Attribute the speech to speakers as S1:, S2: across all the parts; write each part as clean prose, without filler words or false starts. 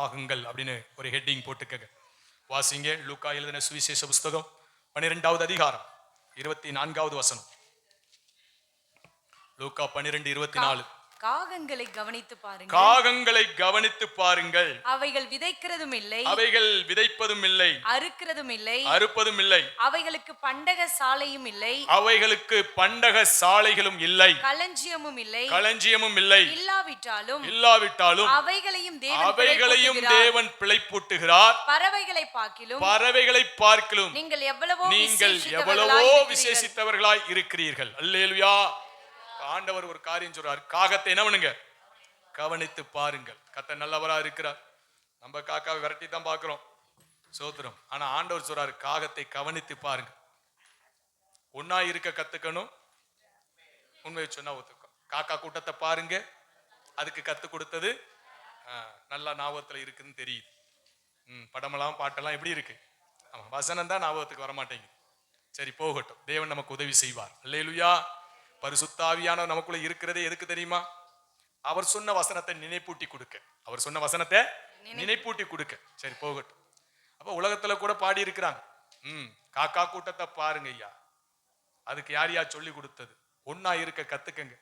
S1: காகங்கள் அப்படின்னு ஒரு ஹெட்டிங் போட்டுக்கங்க. வாசிங்க. லூக்கா எழுதின சுவிசேஷ புஸ்தகம் 12வது அதிகாரம் 24வது வசனம். லூக்கா 12:24.
S2: காகங்களை கவனித்து பாருங்கள்.
S1: காகங்களை கவனித்து பாருங்கள்.
S2: அவைகள் விதைக்கிறதும் இல்லை,
S1: அவைகள் விதைப்பதும் இல்லை,
S2: அறுக்கிறதும் இல்லை,
S1: அறுப்பதும் இல்லை.
S2: அவைகளுக்கு பண்டக சாலையும் இல்லை,
S1: அவைகளுக்கு பண்டக சாலைகளும் இல்லை,
S2: களஞ்சியமும் இல்லை,
S1: களஞ்சியமும் இல்லை.
S2: இல்லாவிட்டாலும்
S1: அவைகளையும் தேவன் பிழைப்பூட்டுகிறார். பறவைகளை பார்க்கிலும் நீங்கள் எவ்வளவோ விசேஷித்தவர்களாய் இருக்கிறீர்கள். அல்லேலூயா. ஆண்டவர் ஒரு காரியம் சொல்றார். காகத்தை என்ன பண்ணுங்க? கவனித்து பாருங்கள். கர்த்தர் நல்லவரா இருக்கிறார். நம்ம காக்காவை விரட்டி தான் பார்க்கிறோம், சோத்திரம். ஆனா ஆண்டவர் சொல்றாரு, காகத்தை கவனித்து பாருங்க. ஒன்னா இருக்க கத்துக்கணும். உண்மையை சொன்னா ஒத்துக்கும். காக்கா கூட்டத்தை பாருங்க. அதுக்கு கத்து கொடுத்தது நல்லா ஞாபகத்துல இருக்குன்னு தெரியுது. படமெல்லாம் பாட்டெல்லாம் எப்படி இருக்கு? ஆமா, வசனம் தான் ஞாபகத்துக்கு வரமாட்டேங்குது. சரி, போகட்டும். தேவன் நமக்கு உதவி செய்வார். அல்லேலூயா. பரிசுத்த ஆவியானவர் நமக்குள்ள இருக்கிறதே எதுக்கு தெரியுமா? அவர் சொன்ன வசனத்தை நினைப்பூட்டி கொடுக்க. அவர் சொன்ன வசனத்தை நினைப்பூட்டி கொடுக்க. சரி, போகட்டும். அப்ப உலகத்துல கூட பாடி இருக்கிறாங்க, காக்கா கூட்டத்தை பாருங்க ஐயா. அதுக்கு யார் சொல்லி கொடுத்தது? ஒன்னா இருக்க கத்துக்கங்க.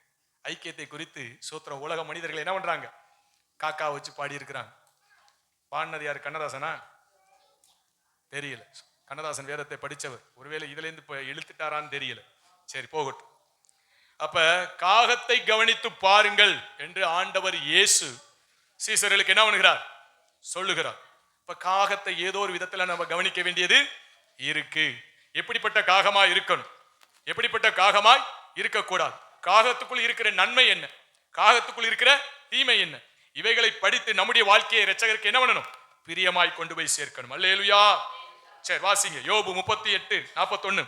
S1: ஐக்கியத்தை குறித்து சோத்திரம். உலக மனிதர்கள் என்ன பண்றாங்க? காக்கா வச்சு பாடி இருக்கிறாங்க. பாடினது யாரு? கண்ணதாசனா? தெரியல. கண்ணதாசன் வேதத்தை படிச்சவர். ஒருவேளை இதுல இருந்து இழுத்துட்டாரான்னு தெரியல. சரி, போகட்டும். அப்ப காகத்தை கவனித்து பாருங்கள் என்று ஆண்டவர் இயேசு சீசர்களுக்கு என்ன பண்ணுகிறார்? சொல்லுகிறார். இப்ப காகத்தை ஏதோ ஒரு விதத்துல நம்ம கவனிக்க வேண்டியது இருக்கு. எப்படிப்பட்ட காகமாய் இருக்கணும், எப்படிப்பட்ட காகமாய் இருக்கக்கூடாது, காகத்துக்குள் இருக்கிற நன்மை என்ன, காகத்துக்குள் இருக்கிற தீமை என்ன, இவைகளை படித்து நம்முடைய வாழ்க்கையை இரட்சகருக்கு என்ன பண்ணணும்? பிரியமாய் கொண்டு போய் சேர்க்கணும். அல்லேலூயா. சரி, வாசிங்க. யோபு 38:41.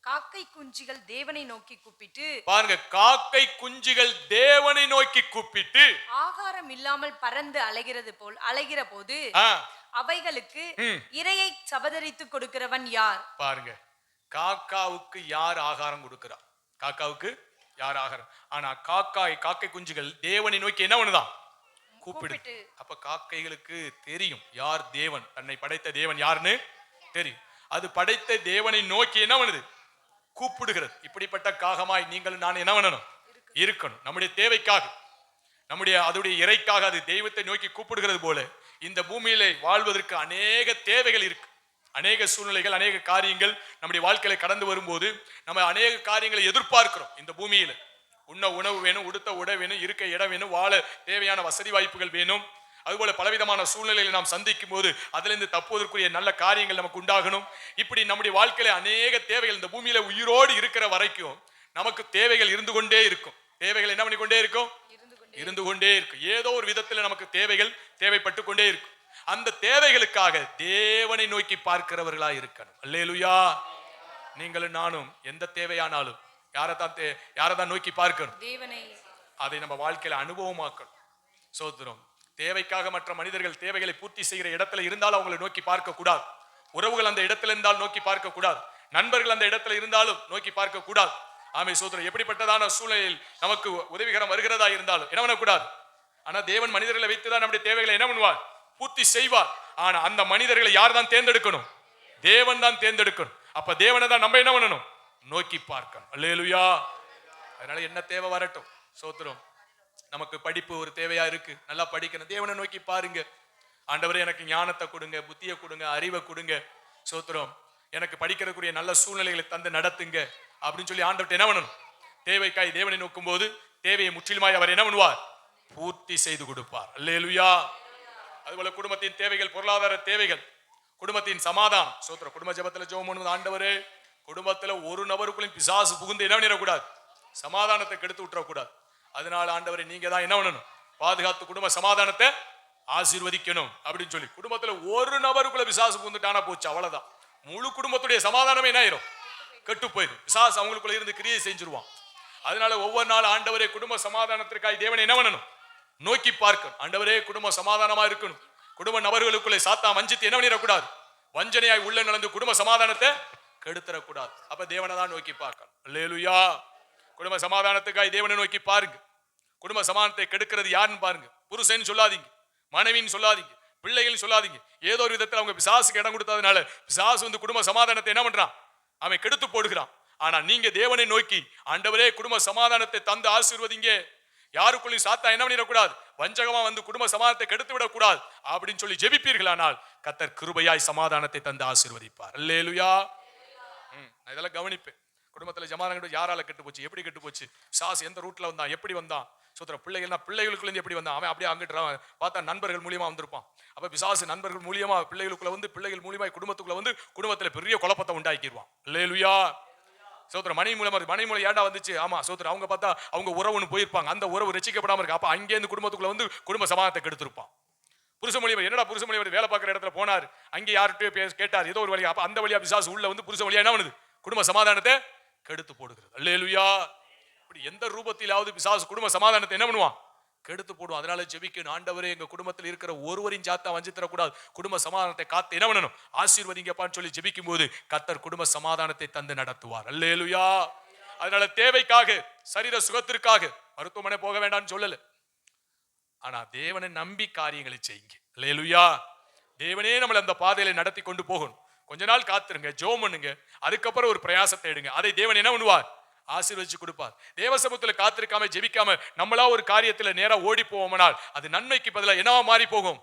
S2: காக்கை குஞ்சுகள் தேவனை நோக்கி கூப்பிட்டு
S1: பாருங்க. காக்கை குஞ்சுகள் தேவனை நோக்கி கூப்பிட்டு
S2: ஆகாரம் இல்லாமல் பறந்து அலைகிற போது அவைகளுக்கு இரையை சபதரித்து கொடுக்கிறவன் யார்?
S1: பாருங்க, காக்காவுக்கு யார் ஆகாரம் கொடுக்கிறார்? காக்காவுக்கு யார் ஆகாரம்? ஆனா காக்கை குஞ்சுகள் தேவனை நோக்கி என்ன பண்ணுதான்? கூப்பிடு. அப்ப காக்கைகளுக்கு தெரியும் யார் தேவன், தன்னை படைத்த தேவன் யாருன்னு தெரியும். அது படைத்த தேவனை நோக்கி என்ன பண்ணுது? கூப்பிடுகிறது. இப்படிப்பட்ட காகமாய் நீங்களும் நான் என்ன பண்ணணும்? இருக்கணும். நம்முடைய தேவைக்காக, அதோடைய இறைக்காக அது தெய்வத்தை நோக்கி கூப்பிடுகிறது போல இந்த பூமியிலே வாழ்வதற்கு அநேக தேவைகள் இருக்கு. அநேக சூழ்நிலைகள், அநேக காரியங்கள் நம்முடைய வாழ்க்கையில கடந்து வரும்போது நம்ம அநேக காரியங்களை எதிர்பார்க்கிறோம். இந்த பூமியில உண்ண உணவு வேணும், உடுத்த உடை வேணும், இருக்க இடம் வேணும், வாழ தேவையான வசதி வாய்ப்புகள் வேணும். அதுபோல பலவிதமான சூழ்நிலைகளை நாம் சந்திக்கும் போது அதிலிருந்து தப்புவதற்குரிய நல்ல காரியங்கள் நமக்கு உண்டாகணும். இப்படி நம்முடைய வாழ்க்கையில அநேக தேவைகள், இந்த பூமியில உயிரோடு இருக்கிற வரைக்கும் நமக்கு தேவைகள் இருந்து கொண்டே இருக்கும். தேவைகள் என்ன பண்ணி கொண்டே இருக்கும்? இருந்து கொண்டே இருக்கும். ஏதோ ஒரு விதத்துல நமக்கு தேவைகள் தேவைப்பட்டு கொண்டே இருக்கும். அந்த தேவைகளுக்காக தேவனை நோக்கி பார்க்கிறவர்களா இருக்கணும். அல்லேலூயா. நீங்களும் நானும் எந்த தேவையானாலும் யாரைதான் நோக்கி பார்க்கணும்? தேவனை. அதை நம்ம வாழ்க்கையில அனுபவமாக்கணும். சோத்திரம். தேவைக்காக மற்ற மனிதர்கள் தேவைகளை பூர்த்தி செய்கிற இடத்துல இருந்தாலும் அவங்களை நோக்கி பார்க்க கூடாது. உறவுகள் அந்த இடத்துல இருந்தாலும் நோக்கி பார்க்க கூடாது. நண்பர்கள் அந்த இடத்துல இருந்தாலும் நோக்கி பார்க்க கூடாது. ஆமை சோதரன். எப்படிப்பட்டதான சூழ்நிலையில் நமக்கு உதவிகரம் வருகிறதா இருந்தாலும் என்ன பண்ணக்கூடாது. ஆனா தேவன் மனிதர்களை வைத்துதான் நம்முடைய தேவைகளை என்ன பண்ணுவார்? பூர்த்தி செய்வார். ஆனா அந்த மனிதர்களை யார் தான் தேர்ந்தெடுக்கணும்? தேவன் தான் தேர்ந்தெடுக்கணும். அப்ப தேவனை தான் நம்ம என்ன பண்ணணும்? நோக்கி பார்க்கணும். அல்லேலூயா. அதனால என்ன தேவை வரட்டும். சோத்திரம். நமக்கு படிப்பு ஒரு தேவையா இருக்கு, நல்லா படிக்கணும். தேவனை நோக்கி பாருங்க. ஆண்டவரே எனக்கு ஞானத்தை கொடுங்க, புத்தியை கொடுங்க, அறிவை கொடுங்க. சோத்திரம். எனக்கு படிக்கிறதுக்குரிய நல்ல சூழ்நிலைகளை தந்து நடத்துங்க அப்படின்னு சொல்லி ஆண்டவர்கிட்ட என்ன பண்ணணும்? தேவைக்காய் தேவனை நோக்கும் போது தேவையை முற்றிலுமாய் அவர் என்ன பண்ணுவார்? பூர்த்தி செய்து கொடுப்பார். அல்லேலூயா. அதுபோல குடும்பத்தின் தேவைகள், பொருளாதார தேவைகள், குடும்பத்தின் சமாதானம். சோத்திரம். குடும்ப ஜெபத்துல ஜெபம் பண்ணுவது, ஆண்டவரே குடும்பத்துல ஒரு நபருக்குள்ளும் பிசாசு புகுந்து என்ன பண்ணிடக்கூடாது? சமாதானத்தை கெடுத்து விட்டுறக்கூடாது. அதனால ஆண்டவரை நீங்க தான் என்ன பண்ணணும்? பாதுகாத்து குடும்ப சமாதானத்தை ஆசீர்வதிக்கணும் அப்படின்னு சொல்லி. குடும்பத்துல ஒரு நபருக்குள்ள பிசாசு புகுந்துட்டானா போச்சு, அவ்வளவுதான். முழு குடும்பத்துடைய சமாதானமே என்ன ஆயிரும்? கெட்டு போயிடும். பிசாசு அவங்களுக்குள்ள இருந்து கிரியை செஞ்சிருவான். அதனால ஒவ்வொரு நாள் ஆண்டவரே குடும்ப சமாதானத்திற்காக தேவனை என்ன பண்ணணும்? நோக்கி பார்க்கணும். ஆண்டவரே குடும்ப சமாதானமா இருக்கணும். குடும்ப நபர்களுக்குள்ளே சாத்தா வஞ்சித்து என்ன பண்ணிடக்கூடாது? வஞ்சனையாய் உள்ள நடந்து குடும்ப சமாதானத்தை கெடுத்துடக்கூடாது. அப்ப தேவனை தான் நோக்கி பார்க்கணும். அல்லேலூயா. குடும்ப சமாதானத்துக்காக தேவனை நோக்கி பாருங்க. குடும்ப சமாதானத்தை கெடுக்கிறது யாருன்னு பாருங்க. புருஷன் சொல்லாதீங்க. மனைவின்னு சொல்லாதீங்க, பிள்ளைகள் சொல்லாதீங்க. ஏதோ ஒரு விதத்தில் அவங்க பிசாசுக்கு இடம் கொடுத்ததுனால பிசாசு வந்து குடும்ப சமாதானத்தை என்ன பண்றான்? அவன் கெடுத்து போடுகிறான். ஆனா நீங்க தேவனை நோக்கி, ஆண்டவரே குடும்ப சமாதானத்தை தந்து ஆசீர்வதிங்க, யாருக்குள்ளயும் சாத்தா என்ன பண்ணிடக்கூடாது, வஞ்சகமா வந்து குடும்ப சமாதானத்தை கெடுத்து விடக்கூடாது அப்படின்னு சொல்லி ஜெபிப்பீர்களானால் கர்த்தர் கிருபையாய் சமாதானத்தை தந்து ஆசீர்வதிப்பார். அல்லேலூயா. நான் இதெல்லாம் கவனிப்பேன். குடும்பத்துல சமாதானம் யாரால கெட்டு போச்சு, எப்படி கெட்டு போச்சு, சாஸ் எந்த ரூட்ல வந்தான், எப்படி வந்தான், சோத்திரம் பிள்ளைகள்னா பிள்ளைகளுக்குள்ள இருந்து எப்படி வந்தான், அவன் அப்படியே அங்கிட்டு பார்த்தா நண்பர்கள் மூலியமா வந்திருப்பான். அப்ப பிசாசு நண்பர்கள் மூலியமா பிள்ளைகளுக்குள்ள வந்து, பிள்ளைகள் மூலியமா குடும்பத்துக்குள்ள வந்து குடும்பத்துல பெரிய குழப்பத்தை உண்டாக்கிடுவான். அல்லேலூயா. சோத்திரம் மனைவி மூலமா, மனைவி மூலம் ஏண்டா வந்துச்சு, ஆமா சோத்திரம் அவங்க பார்த்தா அவங்க உறவுன்னு போயிருப்பாங்க, அந்த உறவு ரசிக்கப்படாம இருக்கு. அப்ப அங்கே இருந்து குடும்பத்துக்குள்ள வந்து குடும்ப சமாதானத்தை கெடுத்திருப்பான். புருஷ மொழியா என்னடா புருஷ மொழியா வேலை பார்க்குற இடத்துல போனார், அங்கே யார்கிட்ட கேட்டார் ஏதோ ஒரு வழியா, அப்ப அந்த வழியா பிசாசு உள்ள வந்து புருஷ மொழியா என்ன பண்ணுது, குடும்ப சமாதானத்தை கெடுத்து போடுகிறது. அல்லேலூயா. இப்படி எந்த ரூபத்திலாவது பிசாசு குடும்ப சமாதானத்தை என்ன பண்ணுவான், கெடுத்து போடுவான். அதனால ஜெபிக்கணும், ஆண்டவரே எங்க குடும்பத்தில் இருக்கிற ஒருவரின் சாத்தா வஞ்சி தரக்கூடாது, குடும்ப சமாதானத்தை காத்து என்ன பண்ணணும், ஆசீர்வதிங்கப்பான்னு சொல்லி ஜெபிக்கும் போது கர்த்தர் குடும்ப சமாதானத்தை தந்து நடத்துவார். அல்லேலூயா. அதனால தேவைக்காக, சரீர சுகத்திற்காக மருத்துவமனை போக வேண்டாம்னு சொல்லல, ஆனா தேவனை நம்பி காரியங்களை செய்யுங்க. அல்லேலூயா. தேவனே நம்மளை அந்த பாதையில நடத்தி கொண்டு போகணும். கொஞ்ச நாள் காத்துருங்க, ஜெபம் பண்ணுங்க, அதுக்கப்புறம் ஒரு பிரயாசத்தை எடுங்க, அதை தேவன் என்ன பண்ணுவார், ஆசீர்வதிச்சு கொடுப்பார். தேவசமூகத்துல காத்திருக்காம ஜெபிக்காம நம்மளா ஒரு காரியத்துல நேரா ஓடி போவோம்னால் அது நன்மைக்கு பதிலாக என்னவா மாறி போகும்,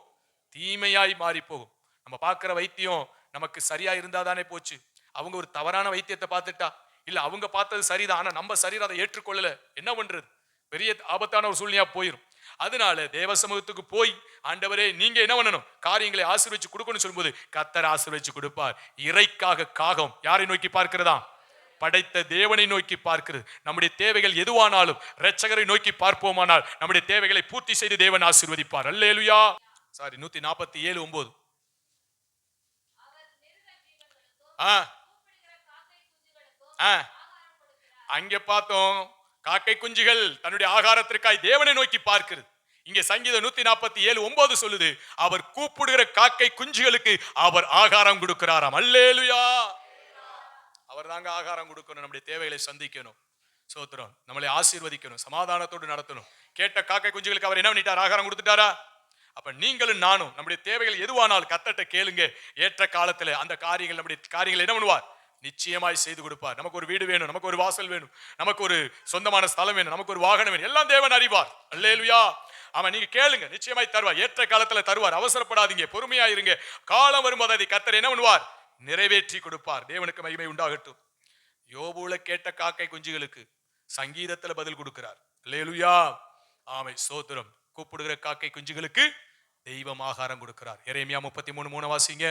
S1: தீமையாய் மாறி போகும். நம்ம பார்க்கிற வைத்தியம் நமக்கு சரியா இருந்தா தானே போச்சு. அவங்க ஒரு தவறான வைத்தியத்தை பார்த்துட்டா, இல்ல அவங்க பார்த்தது சரிதான் ஆனா நம்ம சரீரம் அதை ஏற்றுக்கொள்ளல, என்ன பண்றது, பெரிய ஆபத்தான ஒரு சூழ்நிலையா போயிரும். அதனால தேவ சமூகத்துக்கு போய், ஆண்டவரே நீங்க என்ன பண்ணணும், காரியங்களை ஆசீர்வதிச்சு கொடுக்கணும் சொல்லும்போது கர்த்தர் ஆசீர்வதிச்சு கொடுப்பார். இறைக்காக காகம் யாரை நோக்கி பார்க்கிறதா, படைத்த தேவனை நோக்கி பார்க்கிறது. நம்முடைய தேவைகள் எதுவானாலும் இரட்சகரை நோக்கி பார்ப்போமானால் நம்முடைய தேவைகளை பூர்த்தி செய்து தேவன் ஆசீர்வதிப்பார். அல்லேலூயா. 147:9. அங்கே பார்த்தோம், காக்கை குஞ்சுகள் தன்னுடைய ஆகாரத்திற்காய் தேவனை நோக்கி பார்க்கிறது. இங்கே சங்கீதம் 147:9 சொல்லுது, அவர் கூப்பிடுகிற காக்கை குஞ்சுகளுக்கு அவர் ஆகாரம் கொடுக்கிறாராம். அல்லேலூயா. அவர் தாங்க ஆகாரம் கொடுக்கணும், நம்முடைய தேவைகளை சந்திக்கணும், சோத்திரம் நம்மளை ஆசீர்வதிக்கணும், சமாதானத்தோடு நடத்தணும். கேட்ட காக்கை குஞ்சுகளுக்கு அவர் என்ன பண்ணிட்டார், ஆகாரம் கொடுத்துட்டாரா? அப்ப நீங்களும் நானும் நம்முடைய தேவைகள் எதுவானால் கர்த்தர்ட்ட கேளுங்க, ஏற்ற காலத்துல அந்த காரியங்கள் நம்முடைய காரியங்களை என்ன பண்ணுவார், நிச்சயமாய் செய்து கொடுப்பார். நமக்கு ஒரு வீடு வேணும், நமக்கு ஒரு வாசல் வேணும், நமக்கு ஒரு சொந்தமான ஸ்தலம் வேணும், நமக்கு ஒரு வாகனம் வேணும், எல்லாம் தேவன் அறிவார். அல்லேலூயா. ஆமா, நீங்க கேளுங்க, நிச்சயமாய் தருவார், ஏற்ற காலத்துல தருவார். அவசரப்படாதீங்க, பொறுமையா இருங்க. காலம் வரும்போது அதை கர்த்தர் என்ன பண்ணுவார், நிறைவேற்றி கொடுப்பார். தேவனுக்கு மகிமை உண்டாகட்டும். யோபுல கேட்ட காக்கை குஞ்சுகளுக்கு சங்கீதத்துல பதில் கொடுக்கிறார். அல்லேலூயா. ஆமை சோத்திரம். கூப்பிடுகிற காக்கை குஞ்சுகளுக்கு தெய்வம் ஆகாரம் கொடுக்கிறார். எரேமியா 33:3 வாசிங்க.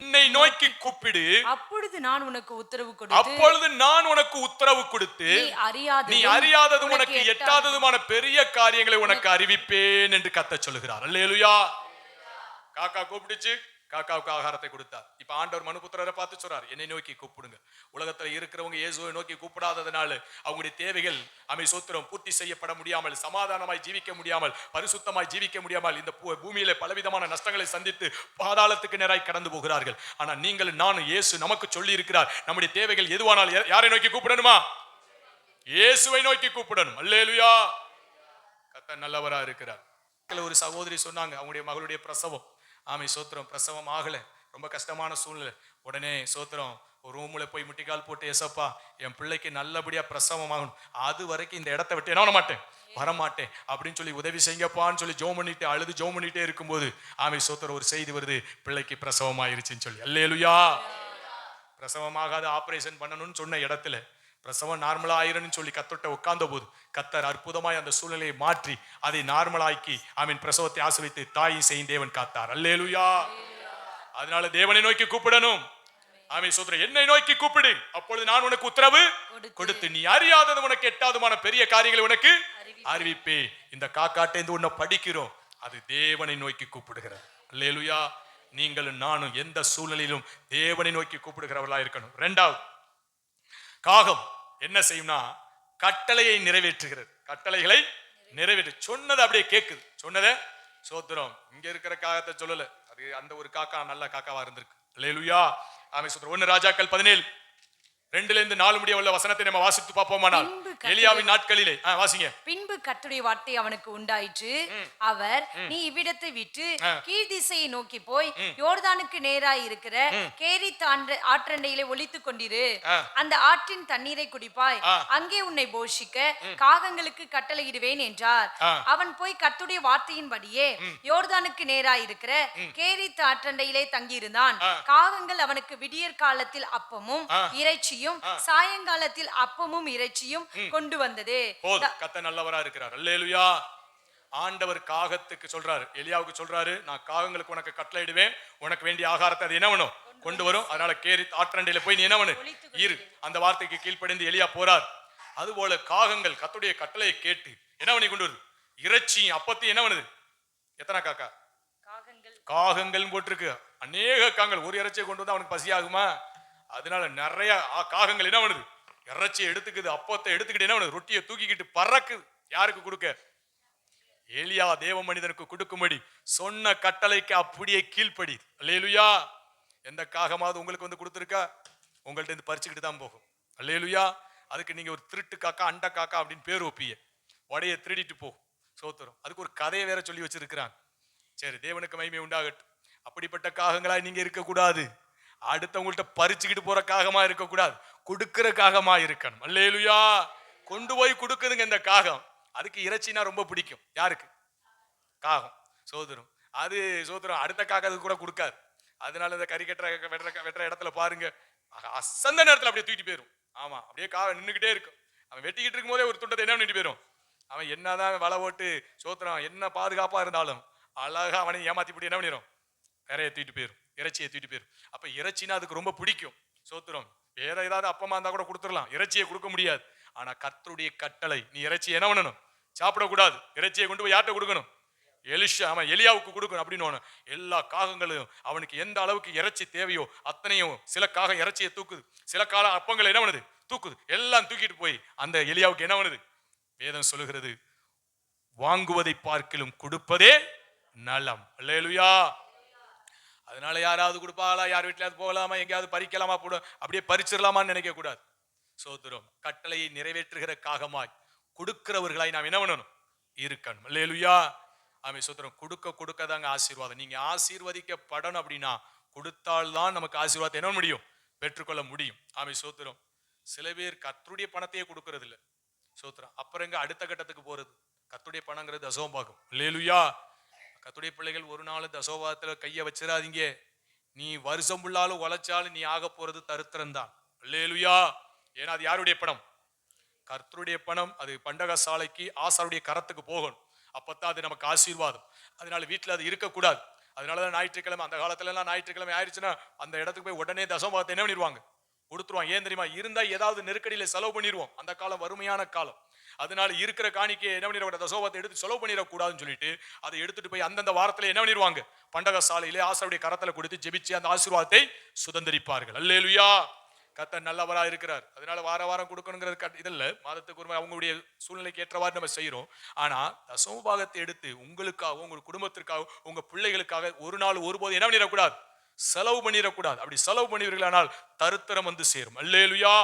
S1: என்னை நோக்கி கூப்பிடு,
S2: அப்பொழுது நான் உனக்கு உத்தரவு கொடுத்து,
S1: அப்பொழுது நான் உனக்கு உத்தரவு கொடுத்து, நீ அறியாததும் உனக்கு எட்டாததுமான பெரிய காரியங்களை உனக்கு அறிவிப்பேன் என்று கர்த்தர் சொல்லுகிறார். அல்லேலூயா. காக்கா கூப்பிடுச்சு, காக்காவுக்கு ஆகாரத்தை கொடுத்தார். இப்ப ஆண்டவர் மனுபுத்திரரை பார்த்து சொல்றார், என்னை நோக்கி கூப்பிடுங்க. உலகத்துல இருக்கிறவங்க இயேசுவை நோக்கி கூப்பிடாததுனால அவங்களுடைய தேவைகள் அமை சோத்திரம் பூர்த்தி செய்யப்பட முடியாமல், சமாதானமாய் ஜீவிக்க முடியாமல், பரிசுத்தமாய் ஜீவிக்க முடியாமல் இந்த பூமியில பலவிதமான நஷ்டங்களை சந்தித்து பாதாளத்துக்கு நேராய் கடந்து போகிறார்கள். ஆனா நீங்கள் நானும், இயேசு நமக்கு சொல்லி இருக்கிறார், நம்முடைய தேவைகள் எதுவானால் யாரை நோக்கி கூப்பிடணுமா, இயேசுவை நோக்கி கூப்பிடணும். அல்லேலூயா. கர்த்தர் நல்லவரா இருக்கிறார். ஒரு சகோதரி சொன்னாங்க, அவங்களுடைய மகளுடைய பிரசவம், ஆமை சோத்திரம் பிரசவம் ஆகல, ரொம்ப கஷ்டமான சூழ்நிலை. உடனே சோத்திரம் ஒரு ரூம்ல போய் முட்டிக்கால் போட்டு, ஏசப்பா என் பிள்ளைக்கு நல்லபடியா பிரசவம் ஆகணும், அது வரைக்கும் இந்த இடத்தை விட்டு என்ன மாட்டேன், வரமாட்டேன் அப்படின்னு சொல்லி உதவி செய்யப்பான்னு சொல்லி ஜோம் பண்ணிட்டு அழுது ஜோம் பண்ணிட்டே இருக்கும்போது ஆமை சோத்திரம் ஒரு செய்தி வருது, பிள்ளைக்கு பிரசவம் ஆயிருச்சுன்னு சொல்லி. அல்லேலூயா. பிரசவமாகாத ஆபரேஷன் பண்ணணும்னு சொன்ன இடத்துல பிரசவம் நார்மலா ஆயிருன்னு சொல்லி கத்தொட்ட உட்கார்ந்த போது கத்தர் அற்புதமாய் அந்த சூழ்நிலையை மாற்றி அதை நார்மலாக்கி பிரசவத்தை ஆசீர்வதித்து தாயை செய்யும் தேவன் காத்தார். அல்லேலூயா. அதனால தேவனை நோக்கி கூப்பிடணும். ஆமென் சோதரே, என்னை நோக்கி கூப்பிடு, அப்பொழுது நான் உனக்கு உத்தரவு கொடுத்து நீ அறியாதது உனக்கு எட்டாததுமான பெரிய காரியங்களை உனக்கு அறிவிப்பே. இந்த காக்காட்டேந்து உன்னை படிக்கிறோம், அது தேவனை நோக்கி கூப்பிடுகிறது. அல்லேலூயா. நீங்களும் நானும் எந்த சூழ்நிலையிலும் தேவனை நோக்கி கூப்பிடுகிறவர்களா இருக்கணும். இரண்டாவது, காகம் என்ன செய்யும்னா கட்டளையை நிறைவேற்றுகிறது. கட்டளைகளை நிறைவேற்று, சொன்னதை அப்படியே கேக்குது. சொன்னதை சோத்திரம். இங்க இருக்கிற காகத்தை சொல்லல, அது அந்த ஒரு காக்கா நல்ல காக்காவா இருந்திருக்கு. அல்லேலூயா. ஆமென் சோத்திரம். 1 ராஜாக்கள் 17:2-4 முடிய உள்ள வசனத்தை நம்ம வாசித்து பார்ப்போமானால்,
S2: பின்பு
S1: எலியாவின் நாட்களிலே வாசிங்க.
S2: பின்பு கர்த்தருடைய வார்த்தை அவனுக்கு உண்டாயிற்று. அவர், நீ இவ்விடத்தை விட்டு கீழ் திசையை நோக்கி போய் யோர்தானுக்கு நேராய் இருக்கிற கேரித் ஆற்றண்டையிலே ஒளித்துக் கொண்டிரு. அந்த ஆற்றின் தண்ணீரை குடிப்பாய். அங்கே உன்னை போஷிக்க காகங்களுக்கு கட்டளையிடுவேன் என்றார். அவன் போய் கர்த்தருடைய வார்த்தையின்படியே யோர்தானுக்கு நேராய் இருக்கிற கேரித் ஆற்றண்டையிலே தங்கியிருந்தான். காகங்கள் அவனுக்கு விடியற் காலத்தில் அப்பமும் இறைச்சியும் சாயங்காலத்தில் அப்பமும் இறைச்சியும் கொண்டு வந்தது.
S1: கர்த்தர் நல்லவரா இருக்கிறார். அல்லேலூயா. ஆண்டவர் காகத்துக்கு சொல்றாரு, எலியாவுக்கு சொல்றாரு, நான் காகங்களுக்கு உனக்கு கட்டளையிடுவேன், உனக்கு வேண்டிய ஆகாரத்தை அது என்ன பண்ணும், கொண்டு வரும். அதனால கேரித் ஆற்றண்டையில போய் நீ என்ன பண்ணு, இரு. அந்த வார்த்தைக்கு கீழ்ப்படிந்து எலியா போறார். அதுபோல காகங்கள் கர்த்தருடைய கட்டளையை கேட்டு என்ன பண்ணி கொண்டு வருது, இறைச்சியும் அப்பத்தையும் என்ன பண்ணுது. எத்தனை காக்கா? காகங்கள் போட்டிருக்கு. அநேக காகங்கள். ஒரு இறைச்சியை கொண்டு வந்து அவனுக்கு பசி ஆகுமா? அதனால நிறைய காகங்கள் என்ன பண்ணுது, இறைச்சியை எடுத்துக்குது, அப்பத்தை எடுத்துக்கிட்டு என்ன பண்ணுது, ரொட்டியை தூக்கிக்கிட்டு பறக்குது. யாருக்கு கொடுக்க? எலியா தேவ மனிதனுக்கு கொடுக்கும்படி சொன்ன கட்டளைக்கு அப்படியே கீழ்ப்படி. அல்லேலூயா. எந்த காகமாவது உங்களுக்கு வந்து கொடுத்துருக்கா? உங்கள்ட்ட இருந்து பறிச்சுக்கிட்டு தான் போகும். அல்லேலூயா. அதுக்கு நீங்க ஒரு திருட்டு காக்கா, அண்ட காக்கா அப்படின்னு பேர் வைப்பீங்க. உடைய திருடிட்டு போகும். சோத்திரம். அதுக்கு ஒரு கதையை வேற சொல்லி வச்சிருக்கிறாங்க. சரி, தேவனுக்கு மகிமை உண்டாகட்டும். அப்படிப்பட்ட காகங்களா நீங்க இருக்கக்கூடாது. அடுத்தவங்கள்ட்ட பறிச்சுக்கிட்டு போற காகமா இருக்கக்கூடாது. கொடுக்கிற காகமா இருக்கணும். அல்லேலூயா. கொண்டு போய் கொடுக்குதுங்க இந்த காகம். அதுக்கு இறைச்சினா ரொம்ப பிடிக்கும். யாருக்கு? காகம். சோதரம். அது சோதரம் அடுத்த காகம் கூட கொடுக்காது. அதனால இந்த கறி வெட்டுற இடத்துல பாருங்க, அசந்த நேரத்தில் அப்படியே தூக்கிட்டு போயிடும். ஆமா, அப்படியே காகம் நின்றுகிட்டே இருக்கும். அவன் வெட்டிக்கிட்டு இருக்கும் போதே ஒரு துண்டத்தை என்ன பண்ணிட்டு போயிடும். அவன் என்னதான் வலை ஓட்டு சோத்திரம் என்ன பாதுகாப்பா இருந்தாலும் அழகா அவனை ஏமாத்தி போட்டு என்ன பண்ணிடும், நிறைய தூக்கிட்டு போயிடும், இறைச்சியை தூக்கிட்டு போயிடும். அப்ப இறைச்சினா அதுக்கு ரொம்ப பிடிக்கும். சோத்திரம். வேற ஏதாவது அப்பமா இருந்தா கூட கொடுத்துடலாம், இறைச்சியை கொடுக்க முடியாது. ஆனா கர்த்தருடைய கட்டளை, நீ இறைச்சி என்ன பண்ணணும், சாப்பிடக்கூடாது. இறைச்சியை கொண்டு போய் யார்கிட்ட கொடுக்கணும்? எலியாவுக்கு கொடுக்கணும் அப்படின்னு. எல்லா காகங்களும் அவனுக்கு எந்த அளவுக்கு இறைச்சி தேவையோ அத்தனையும், சில காகம் இறைச்சியை தூக்குது, சில கால அப்பங்களை என்ன பண்ணுது, தூக்குது. எல்லாம் தூக்கிட்டு போய் அந்த எலியாவுக்கு என்ன பண்ணுது, வேதம் சொல்லுகிறது, வாங்குவதை பார்க்கிலும் கொடுப்பதே நலம். அல்லேலூயா. அதனால யாராவது கொடுப்பாங்களா, யார் வீட்டிலாவது போகலாமா, எங்கேயாவது பறிக்கலாமா, அப்படியே பறிச்சிடலாமான்னு நினைக்க கூடாது. சோதரம். கட்டளையை நிறைவேற்றுகிற காகமாய் கொடுக்கிறவர்களாய் நாம் என்ன பண்ணணும், இருக்கணும். அல்லேலூயா. ஆமே சோதரம். கொடுக்க தாங்க ஆசீர்வாதம். நீங்க ஆசீர்வதிக்கப்படணும் அப்படின்னா கொடுத்தால்தான் நமக்கு ஆசீர்வாதம் என்ன முடியும், பெற்றுக்கொள்ள முடியும். ஆமே சோதரம். சில பேர் கர்த்தருடைய பணத்தையே கொடுக்கறது இல்லை. சோதரம். அப்புறம் எங்க அடுத்த கட்டத்துக்கு போறது? கர்த்தருடைய பணங்கிறது தசமபாகம். அல்லேலூயா. கர்த்தருடைய பிள்ளைகள் ஒரு நாள் தசமபாகத்துல கைய வச்சிடாதீங்க. நீ வருஷம் ஃபுல்லாலும் உழைச்சாலும் நீ ஆக போறது தரித்திரம் தான். அல்லேலூயா. ஏன்னா அது யாருடைய பணம்? கர்த்தருடைய பணம். அது பண்டக சாலைக்கு ஆசாருடைய கரத்துக்கு போகணும். அப்பத்தான் அது நமக்கு ஆசீர்வாதம். அதனால வீட்டுல அது இருக்கக்கூடாது. அதனாலதான் ஞாயிற்றுக்கிழமை, அந்த காலத்துல எல்லாம் ஞாயிற்றுக்கிழமை ஆயிடுச்சுன்னா அந்த இடத்துக்கு போய் உடனே தசமபாகத்தை என்ன பண்ணிடுவாங்க, கொடுத்துருவாங்க. ஏன் தெரியுமா? இருந்தா ஏதாவது நெருக்கடியில செலவு பண்ணிடுவோம். அந்த காலம் வறுமையான காலம். அதனால இருக்கிற காணிக்கை என்ன பண்ணிடுவாங்க, தசமபாகத்தை எடுத்து செலவு பண்ணிடக்கூடாதுன்னு சொல்லிட்டு அதை எடுத்துட்டு போய் அந்தந்த வாரத்துல என்ன பண்ணிடுவாங்க, பண்டக சாலையிலே ஆசாருடைய கரத்துல கொடுத்து ஜெபிச்சு அந்த ஆசீர்வாதத்தை சுதந்திரிப்பார்கள். அல்லேலூயா. கர்த்தர் நல்லவரா இருக்கிறார். அதனால வாரம் கொடுக்கணுங்கிறது இதல்ல, மாதத்துக்கு ஒரு அவங்களுடைய சூழ்நிலைக்கு ஏற்றவாறு நம்ம செய்யறோம். ஆனா தசமபாகத்தை எடுத்து உங்களுக்காக, உங்க குடும்பத்திற்காக, உங்க பிள்ளைகளுக்காக ஒரு நாள் ஒருபோது என்ன பண்ணிடக்கூடாது, செலவு பண்ணிடக்கூடாது. அப்படி செலவு பண்ணிவீர்களானால் தரித்திரம் வந்து சேரும். அல்லேலூயா.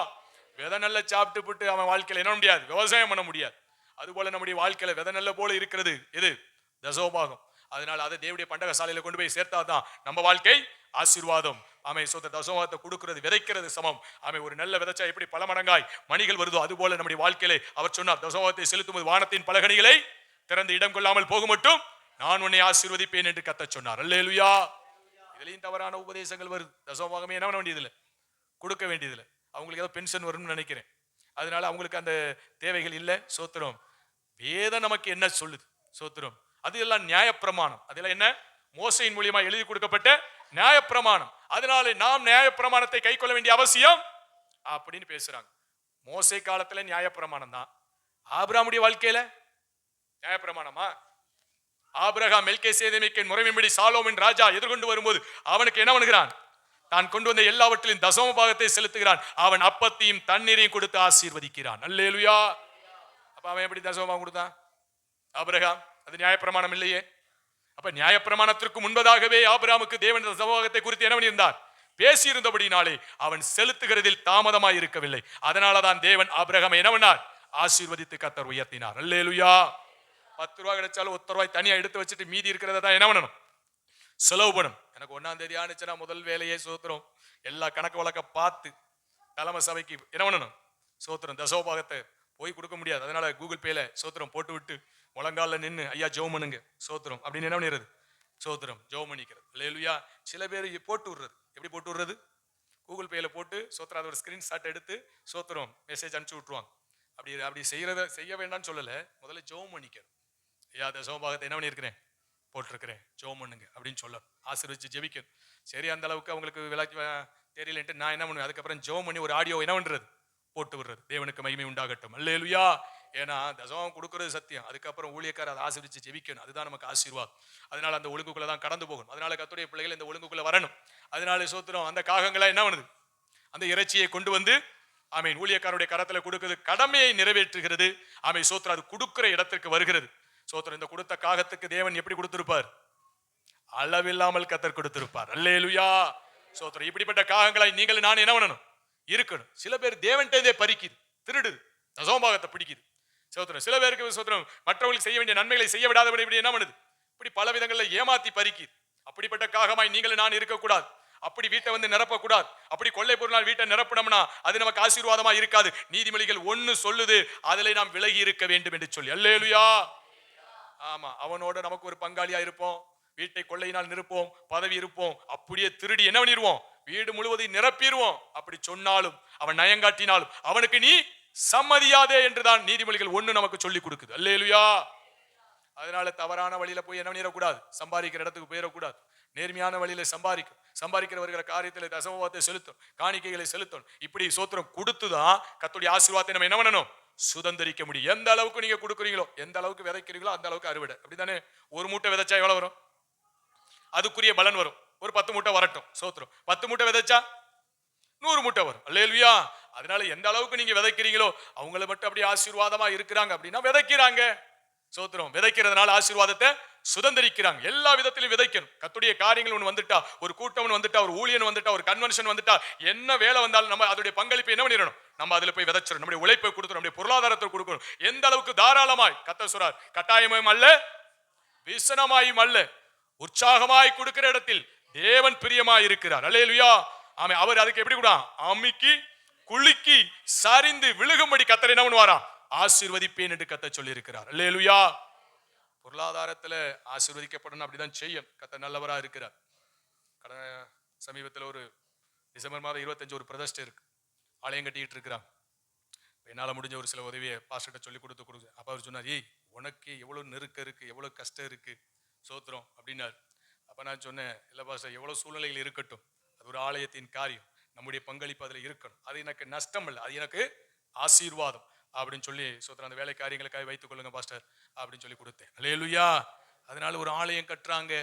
S1: விதை நல்ல சாப்பிட்டு போட்டு அவன் வாழ்க்கையில என்ன முடியாது, விவசாயம் பண்ண முடியாது. அதுபோல நம்முடைய வாழ்க்கையில விதை நல்ல போல இருக்கிறது எது, தசமபாகம். அதனால அதை தேவனுடைய பண்டக சாலையில கொண்டு போய் சேர்த்தாதான் நம்ம வாழ்க்கை ஆசீர்வாதம். ஆமை சொந்த தசமபாகத்தை கொடுக்கிறது விதைக்கிறது சமம். ஆமை ஒரு நல்ல விதைச்சா எப்படி பல மடங்காய் மணிகள் வருதோ அதுபோல நம்முடைய வாழ்க்கையிலே அவர் சொன்னார், தசமபாகத்தை செலுத்தும் போது வானத்தின் பலகணிகளை திறந்து இடம் கொள்ளாமல் போக மட்டும் நான் உன்னை ஆசீர்வதிப்பேன் என்று கர்த்தர் சொன்னார். அல்லேலூயா. இதுலயும் தவறான உபதேசங்கள் வருது. தசமபாகமே என்ன பண்ண வேண்டியதில்லை, கொடுக்க வேண்டியதில்லை. அவங்களுக்கு ஏதோ பென்ஷன் வரும்னு நினைக்கிறேன். அதனால அவங்களுக்கு அந்த தேவைகள் இல்லை. சோத்திரம். வேதம் நமக்கு என்ன சொல்லுது? சோத்திரம். அது எல்லாம் நியாயப்பிரமாணம். அதெல்லாம் என்ன, மோசையின் மூலியமா எழுதி கொடுக்கப்பட்ட நியாயப்பிரமாணம். அதனால நாம் நியாயப்பிரமாணத்தை கை கொள்ள வேண்டிய அவசியம் அப்படின்னு பேசுறாங்க. மோசை காலத்துல நியாயப்பிரமாணம் தான். ஆபிரகாமுடைய வாழ்க்கையில நியாயப்பிரமாணமா? ஆபிரகாம் மெல்கிசேதேக்கின் முறைமைப்படி சாலோமின் ராஜா எதிர்கொண்டு வரும்போது அவனுக்கு என்ன பண்ணுகிறான், தான் கொண்டு வந்த எல்லாவற்றிலும் தசமபாகத்தை செலுத்துகிறான். அவன் அப்பத்தையும் தண்ணீரையும் கொடுத்து ஆசீர்வதிக்கிறான். அல்லேலூயா. அப்ப அவன் எப்படி தசமபாகம் கொடுத்தான்? ஆபிரகாம். அது நியாயப்பிரமாணம் இல்லையே. அப்ப நியாயப்பிரமாணத்திற்கு முன்பதாகவே ஆபிரகாமுக்கு தேவன் தசமபாகத்தை குறித்து என்ன பண்ணியிருந்தார், பேசியிருந்தபடினாலே அவன் செலுத்துகிறதில் தாமதமாய் இருக்கவில்லை. அதனாலதான் தேவன் ஆபிரகாமை என்ன பண்ணார், ஆசீர்வதித்து கர்த்தர் உயர்த்தினார். அல்லேலூயா. 10 ரூபாய் கிடைச்சாலும் 1 ரூபாய் தனியா எடுத்து வச்சுட்டு மீதி இருக்கிறத தான் என்ன பண்ணணும்? செலவு பண்ணணும். எனக்கு 1ஆம் தேதி ஆனிச்சுன்னா முதல் வேலையே சோத்திரம் எல்லா கணக்கு வழக்க பார்த்து தலைமை சபைக்கு என்ன பண்ணணும்? சோத்திரம் தசோபாகத்தை போய் கொடுக்க முடியாது. அதனால கூகுள் பேல சோத்திரம் போட்டு விட்டு முழங்கால நின்று ஐயா ஜெபம் பண்ணுங்க சோத்திரம் அப்படின்னு என்ன பண்ணிடுறது? சோத்திரம் ஜெபம் பண்ணிக்கிறது. அல்லேலூயா. சில பேர் போட்டு விடுறது. எப்படி போட்டு விடுறது? கூகுள் பேல போட்டு சோத்திரம் அதோட ஸ்கிரீன்ஷாட் எடுத்து சோத்திரம் மெசேஜ் அனுப்பிச்சு விட்டுருவாங்க. அப்படி செய்ய வேண்டாம்னு சொல்லல, முதல்ல ஜெபம் பண்ணிக்கணும். ஐயா தசோபாகத்தை என்ன பண்ணியிருக்கிறேன்? போட்டிருக்கிறேன், ஜெபம் பண்ணுங்க அப்படின்னு சொல்ல ஆசீர்வதிச்சு ஜெபிக்கணும். சரி, அந்த அளவுக்கு அவங்களுக்கு விளக்கி தெரியலன்ட்டு நான் என்ன பண்ணுவேன்? அதுக்கப்புறம் ஜெபம் பண்ணி ஒரு ஆடியோ என்ன பண்றது? போட்டு விடுறது. தேவனுக்கு மகிமை உண்டாகட்டும். அல்லேலூயா. ஏன்னா தசமம் கொடுக்கிறது சத்தியம். அதுக்கப்புறம் ஊழியக்காரர் அதை ஆசீர்வதிச்சு ஜெபிக்கணும். அதுதான் நமக்கு ஆசீர்வாதம். அதனால அந்த ஒழுங்குக்குள்ள தான் கடந்து போகணும். அதனால கர்த்தருடைய பிள்ளைகள் இந்த ஒழுங்குக்குள்ள வரணும். அதனால சோத்திரம் அந்த காகங்களா என்ன பண்ணுது? அந்த இறைச்சியை கொண்டு வந்து ஆமீன் ஊழியக்காரருடைய கரத்துல கொடுக்கிறது, கடமையை நிறைவேற்றுகிறது. ஆமீன் சோத்திரம் அது கொடுக்கிற இடத்திற்கு வருகிறது. சோத்திரம் இந்த கொடுத்த காகத்துக்கு தேவன் எப்படி கொடுத்திருப்பார்? அளவில்லாமல் கர்த்தர் கொடுத்திருப்பார். அல்லேலூயா. சோத்திரம் இப்படிப்பட்ட காகங்களாய் நீங்கள் நான் என்ன பண்ணணும்? இருக்கணும். சில பேர் தேவன்கிட்டே பறிக்குது, திருடுது, தசமபாகத்தை பிடிக்குது. சோத்திரம் சில பேருக்கு சோத்திரம் மற்றவர்களுக்கு செய்ய வேண்டிய நன்மைகளை செய்ய விடாதபடி இப்படி என்ன பண்ணுது? இப்படி பல விதங்கள்ல ஏமாத்தி பறிக்குது. அப்படிப்பட்ட காகமாய் நீங்கள் நான் இருக்கக்கூடாது. அப்படி வீட்டை வந்து நிரப்பக்கூடாது. அப்படி கொள்ளை பொருளால் வீட்டை நிரப்பணும்னா அது நமக்கு ஆசீர்வாதமா இருக்காது. நீதிமொழிகள் 1 சொல்லுது, அதிலே நாம் விலகி இருக்க வேண்டும் என்று சொல்லி. அல்லேலூயா. ஆமா, அவனோட நமக்கு ஒரு பங்காளியா இருப்போம், வீட்டை கொள்ளையினால் நிரப்போம், பதவி இருப்போம், அப்படியே திருடி என்ன பண்ணிடுவோம்? வீடு முழுவதையும் நிரப்பிடுவோம். அப்படி சொன்னாலும் அவன் நயங்காட்டினாலும் அவனுக்கு நீ சம்மதியாதே என்றுதான் நீதிமொழிகள் 1 நமக்கு சொல்லி கொடுக்குது. அல்லேலூயா. அதனால தவறான வழியில போய் என்ன பண்ணிடக்கூடாது? சம்பாதிக்கிற இடத்துக்கு போயிடக்கூடாது. நேர்மையான வழியில சம்பாதிக்கிறவர்கிற காரியத்தில் தசமபாகத்தை செலுத்தும், காணிக்கைகளை செலுத்தும். இப்படி சோத்திரம் கொடுத்துதான் கர்த்தருடைய ஆசீர்வாதத்தை நம்ம என்ன பண்ணணும்? சுதந்திரிக்க முடியும். எந்த அளவுக்கு நீங்க கொடுக்குறீங்களோ, எந்த அளவுக்கு விதைக்கிறீங்களோ அந்த அளவுக்கு அறுவடை. அப்படித்தானே? ஒரு மூட்டை விதைச்சா எவ்வளவு வரும்? அதுக்குரிய பலன் வரும். ஒரு 10 மூட்டை வரட்டும் சோத்திரம். 10 மூட்டை விதைச்சா 100 மூட்டை வரும். அல்லேலூயா. அதனால எந்த அளவுக்கு நீங்க விதைக்கிறீங்களோ அவங்கள மட்டும் அப்படியே ஆசீர்வாதமா இருக்கிறாங்க அப்படின்னா விதைக்கிறாங்க. சோத்திரம் விதைக்கிறதுனால ஆசீர்வாதத்தை சுதந்திரிக்கிறாங்க. எல்லா விதத்திலும் விதைக்கணும். கர்த்தருடைய காரியங்கள் ஒன்று வந்துட்டா, ஒரு கூட்டம் வந்துட்டா, ஒரு ஊழியன் வந்துட்டா, ஒரு கன்வென்ஷன் வந்துட்டா, என்ன வேலை வந்தாலும் நம்ம அதோடைய பங்களிப்பை என்ன பண்ணிடணும்? நம்ம அதுல போய் விதைச்சிடணும். நம்முடைய உழைப்பை கொடுக்கணும், நம்முடைய பொருளாதாரத்தை கொடுக்கணும். எந்த அளவுக்கு தாராளமாய் கர்த்தர் சொல்றார், கட்டாயமாயும் அல்ல விசனமாயும் அல்ல, உற்சாகமாய் கொடுக்கிற இடத்தில் தேவன் பிரியமாய் இருக்கிறார். அல்லேலூயா. ஆமே. அவர் அதுக்கு எப்படி கூட அமுக்கி குலுக்கி சரிந்து விழுகும்படி கர்த்தர் என்ன பண்ணுவாராம்? ஆசீர்வதிப்பேன் என்று கர்த்தர் சொல்லி இருக்கிறார். அல்லேலூயா. பொருளாதாரத்துல ஆசீர்வதிக்கப்படணும், அப்படிதான் செய்யும். கர்த்தர் நல்லவரா இருக்கிறார். சமீபத்தில் ஒரு டிசம்பர் மாதம் 25 ஒரு பிரதிஷ்டை இருக்கு, ஆலயம் கட்டிட்டு இருக்கிறாங்க. என்னால முடிஞ்ச ஒரு சில உதவியை பாஸ்டர்கிட்ட சொல்லி கொடுத்து அப்ப அவர் சொன்னார், ஏய் உனக்கு எவ்வளவு நெருக்கம் இருக்கு, எவ்வளவு கஷ்டம் இருக்கு சோத்திரம் அப்படின்னாரு. அப்ப நான் சொன்னேன், இல்ல பாஸ்டர் எவ்வளவு சூழ்நிலைகள் இருக்கட்டும், அது ஒரு ஆலயத்தின் காரியம், நம்முடைய பங்களிப்பு அதுல இருக்கணும். அது எனக்கு நஷ்டம் இல்லை, அது எனக்கு ஆசீர்வாதம் அப்படின்னு சொல்லி சோத்திரம் அந்த வேலை காரியங்களுக்காக வைத்துக் கொள்ளுங்க பாஸ்டர் அப்படின்னு சொல்லி கொடுத்தேன். அல்லேலூயா. அதனால ஒரு ஆலயம் கட்டுறாங்க,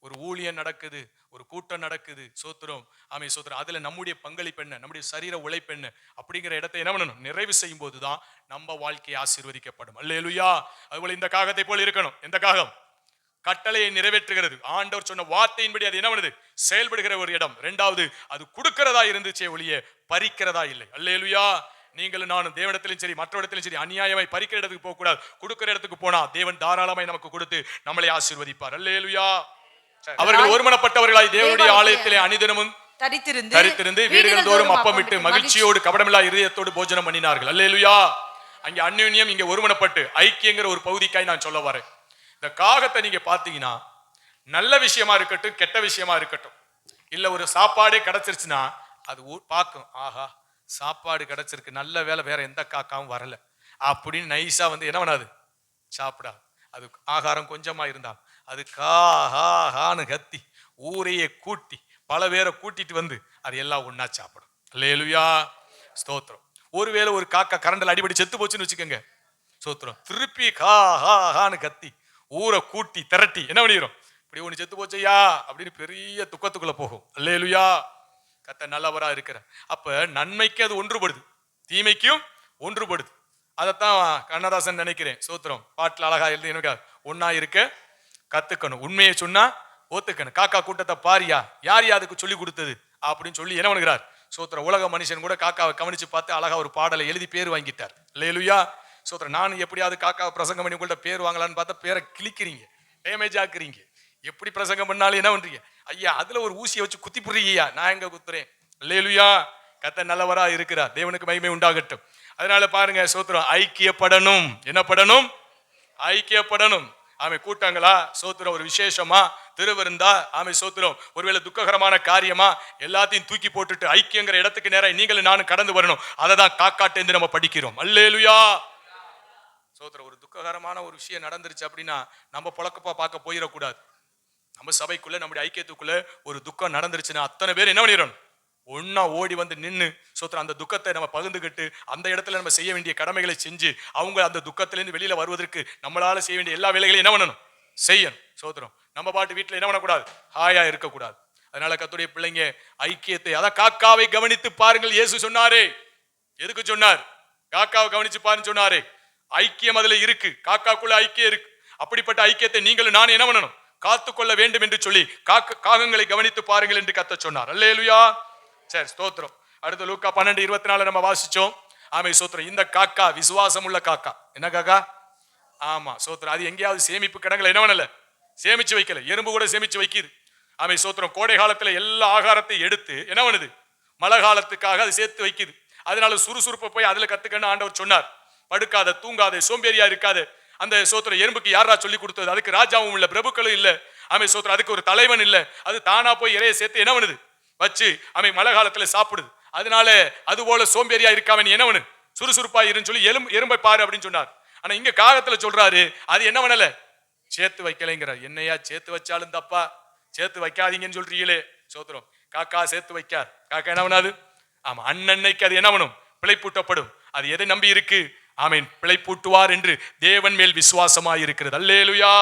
S1: ஒரு ஊழியம் நடக்குது, ஒரு கூட்டம் நடக்குது. சோத்திரம் ஆமே சோத்திரம். அதுல நம்முடைய பங்களிப்பு என்ன, நம்முடைய சரீர உழைப்பு என்ன அப்படிங்கிற இடத்தை என்ன பண்ணணும்? நிறைவு செய்யும் போதுதான் நம்ம வாழ்க்கை ஆசீர்வதிக்கப்படும். அல்லேலூயா. அதுபோல இந்த காகத்தை போல இருக்கணும். எந்த காகம்? கட்டளையை நிறைவேற்றுகிறது. ஆண்டவர் சொன்ன வார்த்தையின்படி அது என்ன பண்ணுது? செயல்படுகிற ஒரு இடம். 2வது, அது கொடுக்கிறதா இருந்துச்சே ஒழிய பறிக்கிறதா இல்லை. அல்லேலூயா. நீங்களும் நானும் தேவனிடத்திலும் சரி மற்ற இடத்திலும் சரி அநியாயமாய் பறிக்கிற இடத்துக்கு போக கூடாது. கொடுக்கிற இடத்துக்கு போனா தேவன் தாராளமாய் நமக்கு கொடுத்து நம்மளை ஆசீர்வதிப்பார். அல்லேலூயா. அவர்கள் ஒருமனப்பட்டவர்களாய் தேவனுடைய ஆலயத்திலே அனிதினமும் தரித்திருந்து வீடுகள் தோறும் அப்பமிட்டு மகிழ்ச்சியோடு கபடமில்லா இதயத்தோடு போஜனம் பண்ணினார்கள். அல்லேலூயா. அங்கே அந்யோன்யம், இங்கே ஒருமனப்பட்டு ஐக்கியங்கிற ஒரு பகுதிக்காய் நான் சொல்ல வரேன். இந்த காகத்தை நீங்க பாத்தீங்கன்னா நல்ல விஷயமா இருக்கட்டும், கெட்ட விஷயமா இருக்கட்டும், இல்ல ஒரு சாப்பாடே கிடைச்சிருச்சுன்னா அது பார்க்கும், ஆஹா சாப்பாடு கிடைச்சிருக்கு, நல்ல வேலை, வேற எந்த காக்காவும் வரல அப்படின்னு நைஸா வந்து என்ன பண்ணாது? சாப்பிடாது. அது ஆகாரம் கொஞ்சமா இருந்தா அது காஹான்னு கத்தி ஊரையே கூட்டி பல பேரை கூட்டிட்டு வந்து அது எல்லாம் ஒன்னா சாப்பிடும். அல்லேலூயா. ஸ்தோத்திரம். ஒருவேளை ஒரு காக்கா கரண்டில் அடிபடி செத்து போச்சுன்னு வச்சுக்கோங்க, சோத்திரம் திருப்பி காஹான்னு கத்தி ஊரை கூட்டி திரட்டி என்ன பண்ணிடும்? இப்படி ஒண்ணு செத்து போச்சையா அப்படின்னு பெரிய துக்கத்துக்குள்ள போகும். அல்லேலூயா. கர்த்தர் நல்லவரா இருக்கிறார். அப்ப நன்மைக்கு அது ஒன்றுபடுது, தீமைக்கும் ஒன்றுபடுது. அதைத்தான் கண்ணதாசன் நினைக்கிறேன் சோத்திரம் பாட்டில் அழகா எழுதி, ஒன்னா இருக்க கத்துக்கணும், உண்மையை சொன்னா ஒத்துக்கணும். காக்கா கூட்டத்தை பாரியா, யார் அதுக்கு சொல்லி கொடுத்தது அப்படின்னு சொல்லி என்ன பண்ணுகிறார்? சோத்திரம் உலக மனுஷன் கூட காக்காவை கவனிச்சு பார்த்து அழகா ஒரு பாடலை எழுதி பேர் வாங்கிட்டார். அல்லேலூயா. சோத்திரம். நான் எப்படியாவது காக்கா பிரசங்கம் பண்ணி உங்கள்ட்ட பேர் வாங்கலான்னு பார்த்தா பேரை கிளிக்கிறீங்க, டேமேஜ் ஆக்குறீங்க. எப்படி பிரசங்கம் பண்ணாலும் என்ன பண்றீங்க? ஐயா அதுல ஒரு ஊசியை வச்சு குத்தி புடுறீங்கய்யா. நான் எங்க குத்துறேன்? அல்லேலூயா. கர்த்தர் நல்லவரா இருக்கிறார். தேவனுக்கு மகிமை உண்டாகட்டும். அதனால பாருங்க சோத்திரம், ஐக்கியப்படணும். என்ன படணும்? ஐக்கியப்படணும். ஆமை கூட்டங்களா சோத்திரம், ஒரு விசேஷமா, திருவிருந்தா, ஆமை சோத்திரம், ஒருவேளை துக்ககரமான காரியமா, எல்லாத்தையும் தூக்கி போட்டுட்டு ஐக்கியங்கிற இடத்துக்கு நேரம் நீங்களும் நானும் கடந்து வரணும். அதை தான் காக்காட்டேந்து நம்ம படிக்கிறோம். அல்லேலூயா. சோத்திரம், ஒரு துக்ககரமான ஒரு விஷயம் நடந்துருச்சு அப்படின்னா நம்ம பொழக்கப்பா பார்க்க போயிடக்கூடாது. நம்ம சபைக்குள்ள நம்முடைய ஐக்கியத்துக்குள்ள ஒரு துக்கம் நடந்துருச்சுன்னா அத்தனை பேர் என்ன பண்ணிடணும்? ஒன்னா ஓடி வந்து நின்று சோத்திரம் அந்த துக்கத்தை நம்ம பகிர்ந்துகிட்டு அந்த இடத்துல நம்ம செய்ய வேண்டிய கடமைகளை செஞ்சு அவங்க அந்த துக்கத்திலேருந்து வெளியில வருவதற்கு நம்மளால செய்ய வேண்டிய எல்லா வேலைகளையும் என்ன பண்ணணும்? செய்யணும். சோத்திரம், நம்ம பாட்டு வீட்டுல என்ன பண்ணக்கூடாது? ஹாயா இருக்கக்கூடாது. அதனால கர்த்தருடைய பிள்ளைங்க ஐக்கியத்தை, அதான் காக்காவை கவனித்து பாருங்கள் இயேசு சொன்னாரே. எதுக்கு சொன்னார்? காக்காவை கவனிச்சு பாருன்னு சொன்னாரே. ஐக்கியம் அதுல இருக்கு, காக்காக்குள்ள ஐக்கியம் இருக்கு. அப்படிப்பட்ட ஐக்கியத்தை நீங்களும் நானும் என்ன பண்ணணும்? காத்துக்கொள்ள வேண்டும் என்று சொல்லி காகங்களை கவனித்து பாருங்கள் என்று கர்த்தர் சொன்னார். அல்லேலூயா. சரி, ஸ்தோத்திரம். அடுத்து லூக்கா 12:24 நம்ம வாசிச்சோம். ஆமை சோத்திரம். இந்த காக்கா விசுவாசம் உள்ள காக்கா. என்ன காக்கா? ஆமா சோத்திரம். அது எங்கேயாவது சேமிப்பு கிடங்குல என்ன பண்ணல? சேமிச்சு வைக்கல. எறும்பு கூட சேமிச்சு வைக்குது. ஆமை சோத்திரம். கோடை காலத்துல எல்லா ஆகாரத்தையும் எடுத்து என்ன பண்ணுது? மழை காலத்துக்காக அது சேர்த்து வைக்குது. அதனால சுறுசுறுப்பை போய் அதுல கத்துக்கன்னு ஆண்டவர் சொன்னார். படுக்காத, தூங்காத, சோம்பேறியா இருக்காது. அந்த சோத்திரம் எறும்புக்கு யாரா சொல்லி கொடுத்தது? அதுக்கு ராஜாவும் இல்ல, பிரபுக்களும் இல்ல. ஆமை சோத்திரம். அதுக்கு ஒரு தலைவன் இல்ல. அது தானா போய் இறைய சேர்த்து என்ன பண்ணுது? வச்சு அவை மழை காலத்துல சாப்பிடுது. அதனால அது போல சோம்பேறியா இருக்காம நீ என்ன பண்ணு? சுறுசுறுப்பா இருன்னு சொல்லி எறும்பை பாரு அப்படின்னு சொன்னார். ஆனா இங்க காகத்துல சொல்றாரு, அது என்ன பண்ணல? சேர்த்து வைக்கலைங்கிறார். என்னையா சேர்த்து வச்சாலும் தப்பா, சேர்த்து வைக்காதீங்கன்னு சொல்றீங்களே. சோத்திரம். காக்கா சேர்த்து வைக்கார். காக்கா என்ன பண்ணாது? ஆமா, அன்னன்னைக்கு அது என்ன பண்ணும்? பிழைப்பூட்டப்படும். அது எதை நம்பி இருக்கு? ஆமீன், பிழைப்பூட்டுவார் என்று தேவன் மேல் விசுவாசமா இருக்கிறது. அல்லேலூயா.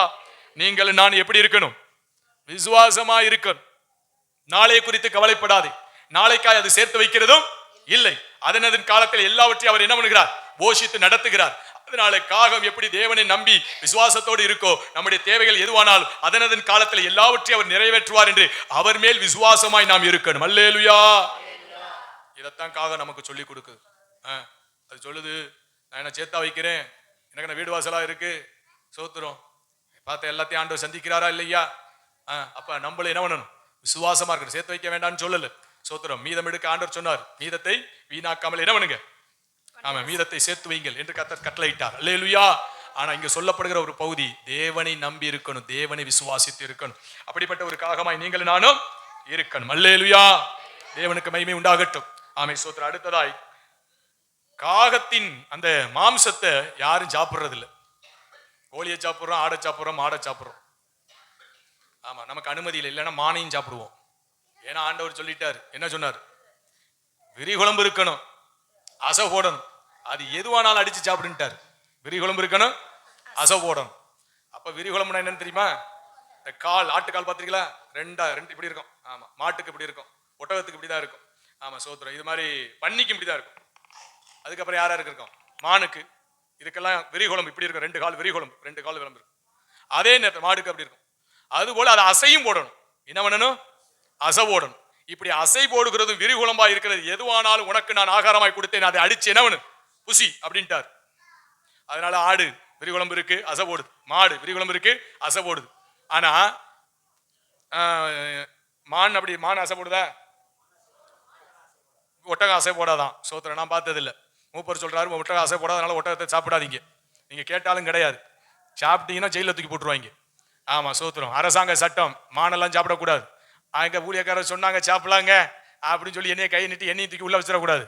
S1: நீங்கள் நான் எப்படி இருக்கணும்? விசுவாசமா இருக்கணும். நாளைய குறித்து கவலைப்படாதே. நாளைக்காய் அது சேர்த்து வைக்கிறதும் இல்லை. அதனதன் காலத்தில் எல்லாவற்றையும் அவர் என்ன பண்ணுகிறார்? போஷித்து நடத்துகிறார். அதனால காகம் எப்படி தேவனை நம்பி விசுவாசத்தோடு இருக்கோ, நம்முடைய தேவைகள் எதுவானாலும் அதனதன் காலத்தில் எல்லாவற்றையும் அவர் நிறைவேற்றுவார் என்று அவர் மேல் விசுவாசமாய் நாம் இருக்கணும். அல்லேலூயா. இதத்தான் காகம் நமக்கு சொல்லி கொடுக்குது. அது சொல்லுது, நான் என்ன சேர்த்தா வைக்கிறேன், எனக்கு என்ன வீடு வாசலா இருக்கு. சோத்திரம். பார்த்த எல்லாத்தையும் ஆண்டவர் சந்திக்கிறாரா இல்லையா? அப்ப நம்மள என்ன பண்ணணும்? விசுவாசமா இருக்கணும். சேர்த்து வைக்க வேண்டாம்னு சொல்லல. சோத்திரம். மீதம் எடுக்க ஆண்டவர் சொன்னார், மீதத்தை வீணாக்காமல் என்ன பண்ணுங்க? ஆமா, மீதத்தை சேர்த்து வைங்கள் என்று கர்த்தர் கட்டளையிட்டார். அல்லேலூயா. ஆனா இங்க சொல்லப்படுகிற ஒரு பகுதி, தேவனை நம்பி இருக்கணும், தேவனை விசுவாசித்து இருக்கணும். அப்படிப்பட்ட ஒரு காகமாய் நீங்கள் நானும் இருக்கணும். அல்லேலூயா. தேவனுக்கு மகிமை உண்டாகட்டும். ஆமை சோத்திரம். அடுத்ததாய், காகத்தின் அந்த மாம்சத்தை யாரும் சாப்பிடுறது இல்லை. கோழியை சாப்பிடுறோம், ஆடை சாப்பிடுறோம், மாடை சாப்பிடுறோம். ஆமா, நமக்கு அனுமதி இல்லை. இல்லைன்னா மானையும் சாப்பிடுவோம். ஏன்னா ஆண்டவர் சொல்லிட்டார். என்ன சொன்னார்? விரி குழம்பு இருக்கணும், அசை போடணும். அது எதுவானாலும் அடிச்சு சாப்பிடுட்டார். விரி குழம்பு இருக்கணும், அசை போடணும். அப்ப விரி குழம்புனா என்னன்னு தெரியுமா? இந்த கால், ஆட்டுக்கால் பார்த்திருக்கீங்களா? ரெண்டு இப்படி இருக்கும். ஆமா, மாட்டுக்கு இப்படி இருக்கும், ஒட்டகத்துக்கு இப்படிதான் இருக்கும். ஆமா சோத்திரம். இது மாதிரி பன்னிக்கு இப்படிதான் இருக்கும். அதுக்கப்புறம் யாராருக்கு இருக்கும்? மானுக்கு. இதுக்கெல்லாம் விரி குழம்பு இப்படி இருக்கும். 2 கால் விரி குழம்பு, 2 கால் விளம்பு இருக்கும். அதே நேரத்தில் மாடுக்கு அப்படி இருக்கும். அது போல அதை அசையும் போடணும். என்ன பண்ணணும்? அசை போடணும். இப்படி அசை போடுகிறது விரிகுழம்பா இருக்கிறது. எதுவானாலும் உனக்கு நான் ஆகாரமாய் கொடுத்தேன், அதை அடிச்சு என்ன பண்ணு? புசி அப்படின்ட்டார். அதனால ஆடு விரிகுழம்பு இருக்கு, அசை போடுது. மாடு விரிகுழம்பு இருக்கு, அசை போடுது. ஆனா மான் அப்படி மான் அசை போடுதா? ஒட்டகம் அசை போடாதான். சோத்திரம். நான் பார்த்தது இல்லை. மூப்பர் சொல்றாரு, ஒட்டகம் அசை போடாதனால ஒட்டகத்தை சாப்பிடாதீங்க. நீங்க கேட்டாலும் கிடையாது. சாப்பிட்டீங்கன்னா ஜெயில தூக்கி போட்டுருவாங்க. ஆமா சோத்திரம். அரசாங்க சட்டம், மானெல்லாம் சாப்பிடக்கூடாது. அங்க ஊழியக்காரர் சொன்னாங்க சாப்பிடலாங்க அப்படின்னு சொல்லி என்னைய கை நீட்டி என்னையும் தூக்கி உள்ள வச்சிடக்கூடாது.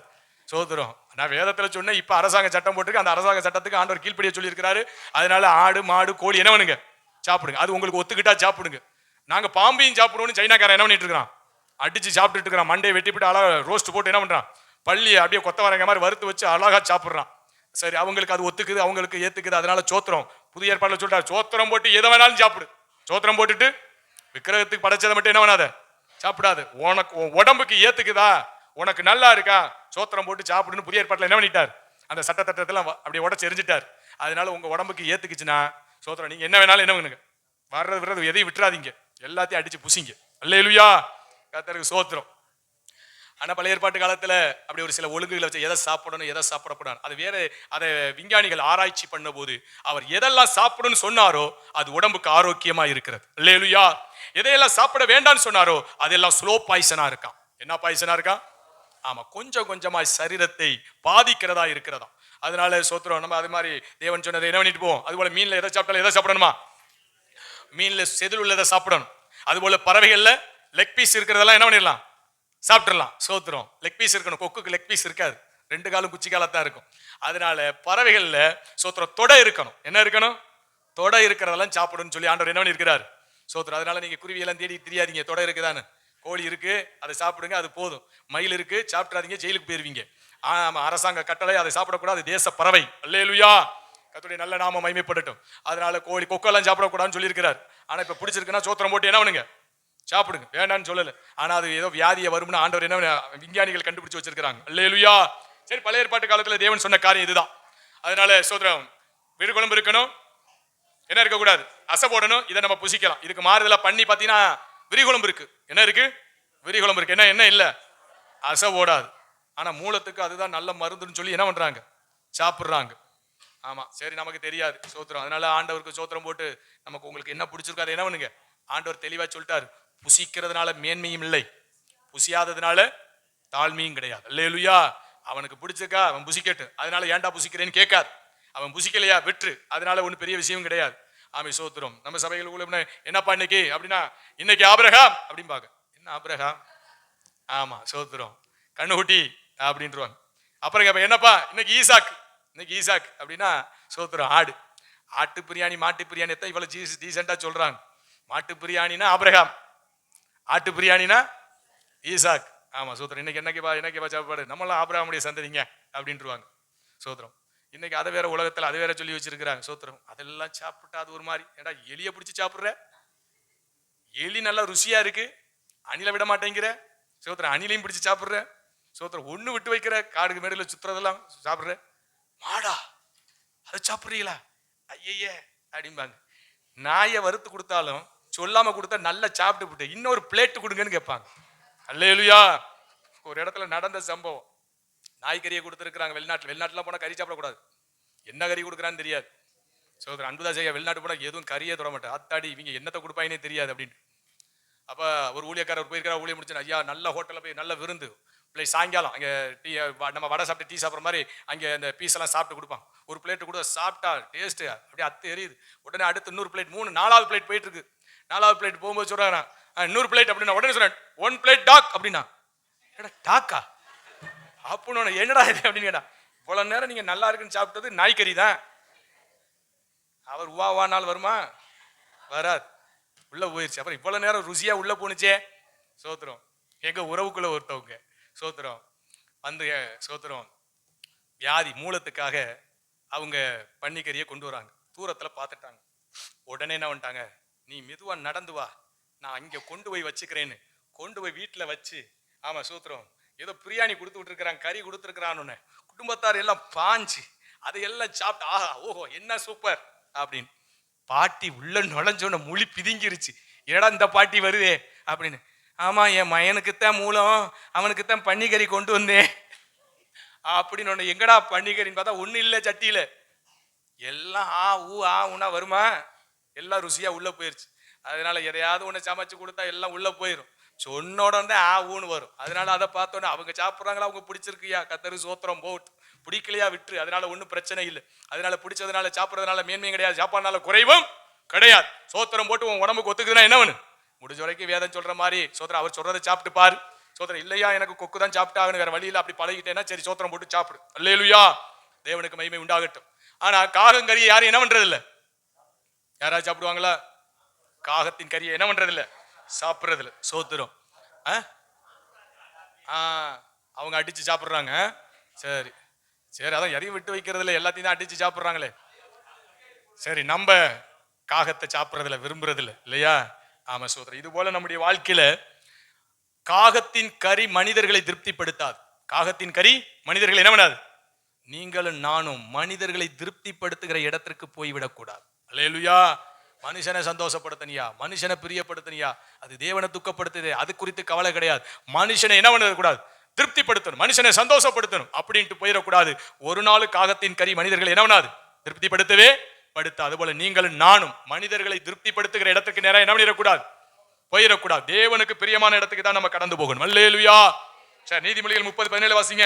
S1: சோத்திரம். நான் வேதத்துல சொன்னேன். இப்ப அரசாங்க சட்டம் போட்டுருக்கு. அந்த அரசாங்க சட்டத்துக்கு ஆண்டவர் கீழ்ப்படிய சொல்லி இருக்கிறாரு. அதனால ஆடு, மாடு, கோழி என்ன பண்ணுங்க? சாப்பிடுங்க. அது உங்களுக்கு ஒத்துக்கிட்டா சாப்பிடுங்க. நாங்க பாம்பையும் சாப்பிடுவோம்னு சைனாக்காரன் என்ன பண்ணிட்டு இருக்கிறான்? அடிச்சு சாப்பிட்டுட்டு இருக்கிறான். மண்டையை வெட்டி போட்டு அழகா ரோஸ்ட் போட்டு என்ன பண்றான்? பள்ளியை அப்படியே கொத்தவரங்க மாதிரி வறுத்து வச்சு அழகா சாப்பிடுறான். சரி, அவங்களுக்கு அது ஒத்துக்குது, அவங்களுக்கு ஏத்துக்குது. அதனால சோத்திரம். புதிய ஏற்பாடுல சொல்றாரு, சோத்திரம் போட்டு எதை வேணாலும் சாப்பிடு. சோத்திரம் போட்டுட்டு விக்கிரகத்துக்கு படைச்சதை மட்டும் என்ன பண்ணாத? சாப்பிடாது. உனக்கு உடம்புக்கு ஏத்துக்குதா, உனக்கு நல்லா இருக்கா, சோத்திரம் போட்டு சாப்பிடுன்னு புதிய ஏற்பாட்டுல என்ன பண்ணிட்டார்? அந்த சட்டத்திட்டத்தெல்லாம் அப்படியே உடச்சு எரிஞ்சிட்டார். அதனால உங்க உடம்புக்கு ஏத்துக்குச்சுன்னா சோத்திரம், நீங்க என்ன வேணாலும் என்ன பண்ணுங்க? வர்றது எதையும் விட்டுறாதீங்க, எல்லாத்தையும் அடிச்சு புசிங்க. அல்லேலூயா. கர்த்தருக்கு சோத்திரம். ஆனா பழைய ஏற்பாட்டு காலத்துல அப்படி ஒரு சில ஒழுங்குகளை வச்சு எதை சாப்பிடணும் எதை சாப்பிடக்கூடாது அது வேற. அதை விஞ்ஞானிகள் ஆராய்ச்சி பண்ண போது அவர் எதெல்லாம் சாப்பிடணும்னு சொன்னாரோ அது உடம்புக்கு ஆரோக்கியமா இருக்கிறது. அல்லேலூயா. எதையெல்லாம் சாப்பிட வேண்டாம்னு சொன்னாரோ அதெல்லாம் ஸ்லோ பாய்சனா இருக்கான். என்ன பாய்சனா இருக்கான்? ஆமா, கொஞ்சம் கொஞ்சமா சரீரத்தை பாதிக்கிறதா இருக்கிறதா. அதனால சோத்திரம். நம்ம அது மாதிரி தேவன் சொன்னதை என்ன பண்ணிட்டு போவோம். அதுபோல மீன்ல எதை சாப்பிட்டாலும் எதை சாப்பிடணுமா? மீன்ல செதில் உள்ளதை சாப்பிடணும். அதுபோல பறவைகள்ல லெக் பீஸ் இருக்கிறதெல்லாம் என்ன பண்ணிடலாம்? சாப்பிட்டுறலாம். சோத்திரம். லெக் பீஸ் இருக்கணும். கொக்குக்கு லெக் பீஸ் இருக்காது, 2 காலும் குச்சி காலத்தான் இருக்கும். அதனால பறவைகள்ல சோத்திரம் தொடை இருக்கணும். என்ன இருக்கணும்? தொடை இருக்கிறதெல்லாம் சாப்பிடணும்னு சொல்லி ஆண்டவர் என்ன பண்ணிருக்கிறார். சோத்திரம். அதனால நீங்க குருவியெல்லாம் தேடி தெரியாதீங்க. தொடை இருக்குதான்னு. கோழி இருக்கு, அதை சாப்பிடுங்க, அது போதும். மயில் இருக்கு, சாப்பிட்றாதீங்க, ஜெயிலுக்கு போயிருவீங்க. ஆமா, அரசாங்க கட்டளை, அதை சாப்பிடக்கூடாது, தேச பறவை. அல்லேலூயா. கர்த்தருடைய நல்ல நாமம் மகிமைப்படட்டும். அதனால கோழி கொக்கெல்லாம் சாப்பிடக்கூடாதுன்னு சொல்லி இருக்கிறார். ஆனா இப்ப பிடிச்சிருக்குன்னா சோத்திரம் போட்டு என்ன பண்ணுங்க? சாப்பிடுங்க, வேண்டான்னு சொல்லல. ஆனா அது ஏதோ வியாதியை வரும்னு ஆண்டவர் என்ன விஞ்ஞானிகள் கண்டுபிடிச்சு வச்சிருக்காங்க. அல்லேலூயா. சரி, பழைய ஏற்பாட்டு காலத்துல தேவன் சொன்ன காரியம் இதுதான். அதனால சோத்திரம். விருகுழம்பு இருக்கணும், என்ன இருக்கக்கூடாது? அசை போடணும். இதை நம்ம புசிக்கலாம். இதுக்கு மாறுதலா பண்ணி பாத்தீங்கன்னா விரிகுழம்பு இருக்கு. என்ன இருக்கு? விரிகுழம்பு இருக்கு. என்ன இல்ல? அசை போடாது. ஆனா மூலத்துக்கு அதுதான் நல்ல மருந்துன்னு சொல்லி என்ன பண்றாங்க? சாப்பிடுறாங்க. ஆமா, சரி, நமக்கு தெரியாது. சோத்திரம். அதனால ஆண்டவருக்கு சோத்திரம் போட்டு நமக்கு உங்களுக்கு என்ன பிடிச்சிருக்காரு என்ன பண்ணுங்க. ஆண்டவர் தெளிவா சொல்லிட்டாரு. புசிக்கிறதுனால மேன்மையும் இல்லை, புசியாததுனால தாழ்மையும் கிடையாது. அல்லேலூயா. அவனுக்கு பிடிச்சிருக்கா அவன் புசிக்கட்டும். அதனால ஏன்டா புசிக்கிறேன்னு கேட்காது. அவன் புசிக்கலையா விட்டுரு. அதனால ஒன்றும் பெரிய விஷயம் கிடையாது. ஆமை சோத்திரம். நம்ம சபைகளுக்குள்ள என்னப்பா இன்னைக்கு அப்படின்னா, இன்னைக்கு ஆபிரகாம் அப்படிம்பாங்க. என்ன ஆபிரகாம்? ஆமா, சோத்திரம். கண்ணுகுட்டி அப்படின்ட்டுருவாங்க. அப்புறம் என்னப்பா இன்னைக்கு ஈசாக். இன்னைக்கு ஈசாக் அப்படின்னா சோத்திரம். ஆட்டு பிரியாணி, மாட்டு பிரியாணி எத்தனை இவ்வளவு டீசெண்டா சொல்றாங்க. மாட்டு பிரியாணினா ஆபிரகாம், ஆட்டு பிரியாணினா ஈசாக். ஆமா, சோத்திரம். இன்னைக்கு என்னைக்குப்பா சாப்பாடு? நம்மளாம் ஆபிரகாமுடைய சந்ததிங்க அப்படின்ட்டுருவாங்க. சோத்திரம். இன்னைக்கு அதை வேற உலகத்துல அதை வேற சொல்லி வச்சிருக்கிறாங்க. சோத்திரம். அதெல்லாம் சாப்பிட்டா அது ஒரு மாதிரி. ஏடா எலிய பிடிச்சி சாப்பிடுற? எலி நல்லா ருசியா இருக்கு, அணில விட மாட்டேங்கிற. சோத்திரம். அணிலையும் பிடிச்சி சாப்பிடுற. சோத்திரம். ஒண்ணு விட்டு வைக்கிற, காடுக்கு மேடையில சுத்துறதெல்லாம் சாப்பிடுற. மாடா அதை சாப்பிடுறீங்களா? ஐயே அப்படிம்பாங்க. நாயை வறுத்து கொடுத்தாலும் சொல்லாம கொடுத்தா நல்லா சாப்பிட்டு விட்டு இன்னொரு பிளேட் கொடுங்கன்னு கேட்பாங்க. அல்லேலூயா. ஒரு இடத்துல நடந்த சம்பவம். நாய்கறியை கொடுத்துருக்காங்க வெளிநாட்டுல போனா கறி சாப்பிடக்கூடாது. என்ன கறி கொடுக்குறான்னு தெரியாது. சோதரன் அன்புதா செய்ய வெளிநாட்டு போனா எதுவும் கறியே தொட மாட்டேன். அத்தாடி இவங்க என்னத்தை கொடுப்பாங்கன்னே தெரியாது அப்படின்னு. அப்ப ஒரு ஊழியக்காரர் போயிருக்காரு. ஊழியம் முடிச்சு, ஐயா நல்ல ஹோட்டல்ல போய் நல்ல விருந்து பிளேட் சாயங்காலம் அங்கே டீ, நம்ம வடை சாப்பிட்டு டீ சாப்பிட்ற மாதிரி அங்கே அந்த பீஸ் எல்லாம் சாப்பிட்டு கொடுப்பாங்க. ஒரு பிளேட்டு கூட சாப்பிட்டா டேஸ்ட் அப்படியே அத்து எரியுது. உடனே அடுத்து இன்னொரு பிளேட், 4வது பிளேட் போயிட்டு இருக்கு. 4வது பிளேட் போகும்போது சொல்றாங்க இன்னொரு பிளேட் அப்படின்னா உடனே சொல்றேன் 1 பிளேட் டாக் அப்படின்னா. டாக்கா அப்படின்னு என்னடா இது அப்படின்னு கேட்டா, இவ்வளவு நேரம் நீங்க நல்லா இருக்குன்னு சாப்பிட்டது நாய்கறி தான். அவர் வா நாள் வருமா? வராது. உள்ள போயிருச்சு. அப்புறம் இவ்வளவு நேரம் ருசியா உள்ள போனுச்சே. சோத்திரம். எங்க உறவுக்குள்ள ஒருத்தவங்க சோத்திரம் வந்து சோத்திரம் வியாதி மூலத்துக்காக அவங்க பன்னிக்கறியை கொண்டு வராங்க. தூரத்துல பார்த்துட்டாங்க. உடனே என்ன பண்ணிட்டாங்க, நீ மெதுவா நடந்து வா, நான் இங்க கொண்டு போய் வச்சுக்கிறேன்னு கொண்டு போய் வீட்டுல வச்சு, ஆமா சோத்திரம், ஏதோ பிரியாணி கொடுத்து விட்டுருக்கிறாங்க, கறி கொடுத்துருக்கிறான்னு குடும்பத்தார் எல்லாம் பாஞ்சு அதையெல்லாம் சாப்பிட்டு ஆஹா ஓஹோ என்ன சூப்பர் அப்படின்னு. பாட்டி உள்ள நுழைஞ்சோன்னு மொழி பிதுங்கிருச்சு. என்னடா இந்த பாட்டி வருதே அப்படின்னு. ஆமா, என் மயனுக்குத்தான் மூலம், அவனுக்குத்தான் பன்னிக்கறி கொண்டு வந்தேன் அப்படின்னு ஒண்ணு. எங்கடா பன்னிக்கறின்னு பார்த்தா ஒண்ணு இல்லை சட்டியில. எல்லாம் ஊனா வருமா? எல்லாம் ருசியா உள்ள போயிருச்சு. அதனால எதையாவது ஒண்ணு சமைச்சு கொடுத்தா எல்லாம் உள்ள போயிடும். சொன்ன உடனே ஊன்னு வரும். அதனால அதை பார்த்தோன்னே அவங்க சாப்பிட்றாங்களா, அவங்க பிடிச்சிருக்கியா கத்தரு சோத்திரம் போட்டு, பிடிக்கலையா விட்டுரு. அதனால ஒன்றும் பிரச்சனை இல்லை. அதனால பிடிச்சதுனால சாப்பிட்றதுனால மேன்மையும் கிடையாது, சாப்பாடுனால குறைவும் கிடையாது. சோத்திரம் போட்டு உன் உடம்புக்கு ஒத்துக்குதுன்னா என்ன வேணும்? முடிஞ்ச வரைக்கும் வேதம் சொல்ற மாதிரி சோத்திரம் அவர் சொல்றதை சாப்பிட்டு பாரு. சோத்திரம் இல்லையா எனக்கு கொக்கு தான் சாப்பிட்டு ஆகணும், வேற வழியில் அப்படி பழகிட்டேன்னா சரி சோத்திரம் போட்டு சாப்பிடு. அல்லேலூயா. தேவனுக்கு மகிமை உண்டாகட்டும். ஆனா காகங்கறியை யாரும் என்ன பண்றது இல்ல. யாராவது சாப்பிடுவாங்களா? காகத்தின் கறியை என்ன பண்றது இல்ல, சாப்பிடுறது இல்ல. சோத்திரம். அவங்க அடிச்சு சாப்பிடுறாங்க. சரி சரி, அதான் எதையும் விட்டு வைக்கிறது இல்லை, எல்லாத்தையும் தான் அடிச்சு சாப்பிடுறாங்களே. சரி, நம்ம காகத்தை சாப்பிடுறதுல விரும்புறது இல்லை இல்லையா? ஆமா சோதரன். இது போல நம்முடைய வாழ்க்கையில காகத்தின் கறி மனிதர்களை திருப்திப்படுத்தாது. காகத்தின் கறி மனிதர்களை என்ன பண்ணாது. நீங்களும் நானும் மனிதர்களை திருப்திப்படுத்துகிற இடத்திற்கு போய்விடக்கூடாது. அல்லேலூயா. மனுஷனை சந்தோஷப்படுத்தனியா, மனுஷனை பிரியப்படுத்தனியா, அது தேவனை துக்கப்படுத்துது, அது குறித்து கவலை கிடையாது. மனுஷனை என்ன பண்ண கூடாது, திருப்திப்படுத்தணும், மனுஷனை சந்தோஷப்படுத்தணும் அப்படின்ட்டு போயிடக்கூடாது. ஒரு நாள் காகத்தின் கறி மனிதர்கள் என்ன பண்ணாது? திருப்திப்படுத்தவே படுத்த. அதுபோல நீங்களும் நானும் மனிதர்களை திருப்திப்படுத்துகிற இடத்துக்கு நேரம் என்ன பண்ணிடக்கூடாது? போயிடக்கூடாது. தேவனுக்கு பிரியமான இடத்துக்கு தான் நம்ம கடந்து போகணும். அல்லேலூயா. சரி, நீதிமொழிகள் 30:17 வாசிங்க.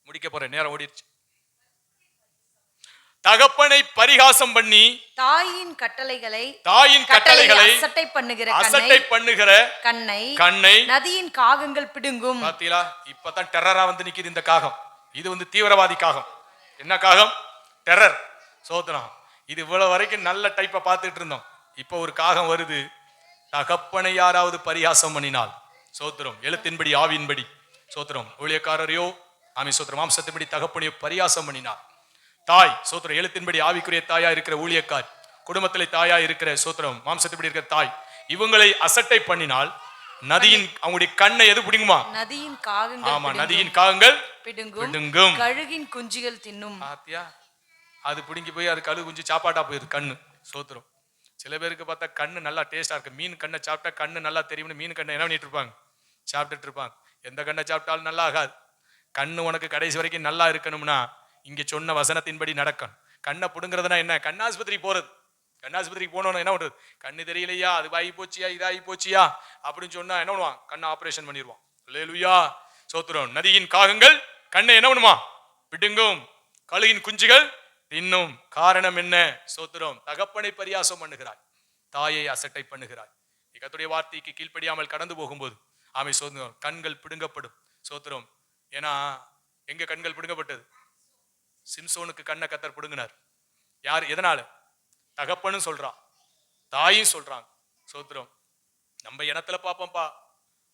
S1: முடிக்க போறேன், நேரம் ஓடிடுச்சு. தகப்பனை பரிகாசம் பண்ணி
S2: தாயின் கட்டளைகளை
S1: அசட்டை பண்ணுகிற கண்ணை
S2: நதியின் காகங்கள் பிடுங்கும்.
S1: பாத்தீங்களா? இப்பதான் டெரரா வந்து நிக்குது இந்த காகம். இது வந்து தீவிரவாதி காகம். என்ன காகம்? டெரர். சோத்திரம். இது இவ்வளவு வரைக்கும் நல்ல டைப்பை பார்த்துட்டு இருந்தோம். இப்போ ஒரு காகம் வருது. தகப்பனை யாராவது பரிகாசம் பண்ணினால், சோத்திரம், எழுத்தின்படி ஆவியின்படி, சோத்திரம், ஊழியக்காரரையோ ஆமி சோத்திரம் மாம்சத்தின்படி தகப்பனையோ பரிகாசம் பண்ணினார். தாய், சோத்திரம், எழுத்தின்படி ஆவிக்குரிய தாயா இருக்கிற ஊழியக்கார், குடும்பத்திலே தாயா இருக்கிற, சோத்திரம், மாம்சத்தின்படி இருக்கிற தாய், இவங்களை அசட்டை பண்ணினால் நதியின் அவங்களுடைய கண்ணை எது பிடுங்குமா?
S2: நதியின் காகங்கள்.
S1: ஆமா, நதியின் காகங்கள்
S2: பிடுங்கும். கழுகின் குஞ்சுகள் தின்னும்.
S1: ஆத்தியா, அது பிடுங்கி போய் அது கழுகு குஞ்சு சாப்பாட்டா போயிருது கண்ணு. சோத்திரம். சில பேருக்கு பார்த்தா கண்ணு நல்லா டேஸ்டா இருக்கு. மீன் கண்ணை சாப்பிட்டா கண்ணு நல்லா தெரியும்னு மீன் கண்ணை என்ன பண்ணிட்டு இருப்பாங்க? சாப்பிட்டுட்டு இருப்பாங்க. எந்த கண்ணை சாப்பிட்டாலும் நல்லா ஆகாது. கண்ணு உனக்கு கடைசி வரைக்கும் நல்லா இருக்கணும்னா இங்க சொன்ன வசனத்தின்படி நடக்கணும். கண்ணை புடுங்கிறதுனா என்ன? கண்ணாஸ்பத்திரிக்கு போறது. கண்ணாஸ்பத்திரிக்கு போனோன்னு என்ன பண்றது? கண்ணு தெரியலையா, அது ஆகி போச்சியா, இதாகி போச்சியா அப்படின்னு சொன்னா என்ன பண்ணுவான்? கண்ணை ஆபரேஷன் பண்ணிடுவான். அல்லேலூயா. சோத்திரம். நதியின் காகங்கள் கண்ணை என்ன பண்ணுமா? பிடுங்கும். கழுகின் குஞ்சுகள் இன்னும். காரணம் என்ன? சோத்திரம், தகப்பனை பரியாசம் பண்ணுகிறாய், தாயை அசட்டை பண்ணுகிறாய். கர்த்தருடைய வார்த்தைக்கு கீழ்ப்படியாமல் கடந்து போகும்போது ஆமை சோத்திரம், கண்கள் பிடுங்கப்படும். சோத்திரம். ஏன்னா எங்க கண்கள் பிடுங்கப்பட்டது? சிம்சோனுக்கு கண்ணை கர்த்தர் பிடுங்கினார். யார்? எதனால? தகப்பனும் சொல்றான், தாயும் சொல்றாங்க. சோத்திரம், நம்ம இனத்துல பாப்போம்பா,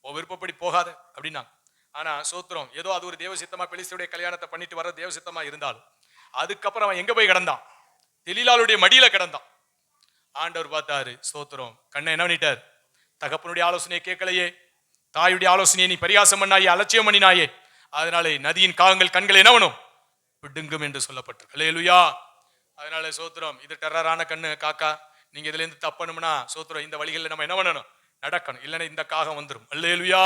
S1: ஓ விருப்பப்படி போகாத அப்படின்னா. ஆனா சோத்திரம், ஏதோ அது ஒரு தேவசித்தமா, பெலிஸ்தருடைய கல்யாணத்தை பண்ணிட்டு வர தேவசித்தமா இருந்தாலும் அதுக்கப்புறம் அவன் எங்க போய் கிடந்தான்? தெலீலாளுடைய மடியில கிடந்தான். ஆண்டவர் பார்த்தாரு. சோத்திரம், கண்ணை என்ன பண்ணிட்டார்? தகப்பனுடைய ஆலோசனையை கேட்கலையே, தாயுடைய ஆலோசனையை நீ பரியாசம் பண்ணாயே, அலட்சியம் பண்ணினாயே, அதனாலே நதியின் காகங்கள் கண்களை என்ன பண்ணும்? பிடுங்கும் என்று சொல்லப்பட்டிருக்கு. அல்லேலூயா. அதனால சோத்திரம், இது டெரரான கண்ணு காக்கா. நீங்க இதுல இருந்து தப்பணும்னா சோத்திரம், இந்த வழிகளில் நம்ம என்ன பண்ணணும்? நடக்கணும். இல்லைன்னா இந்த காகம் வந்துடும். அல்லேலூயா.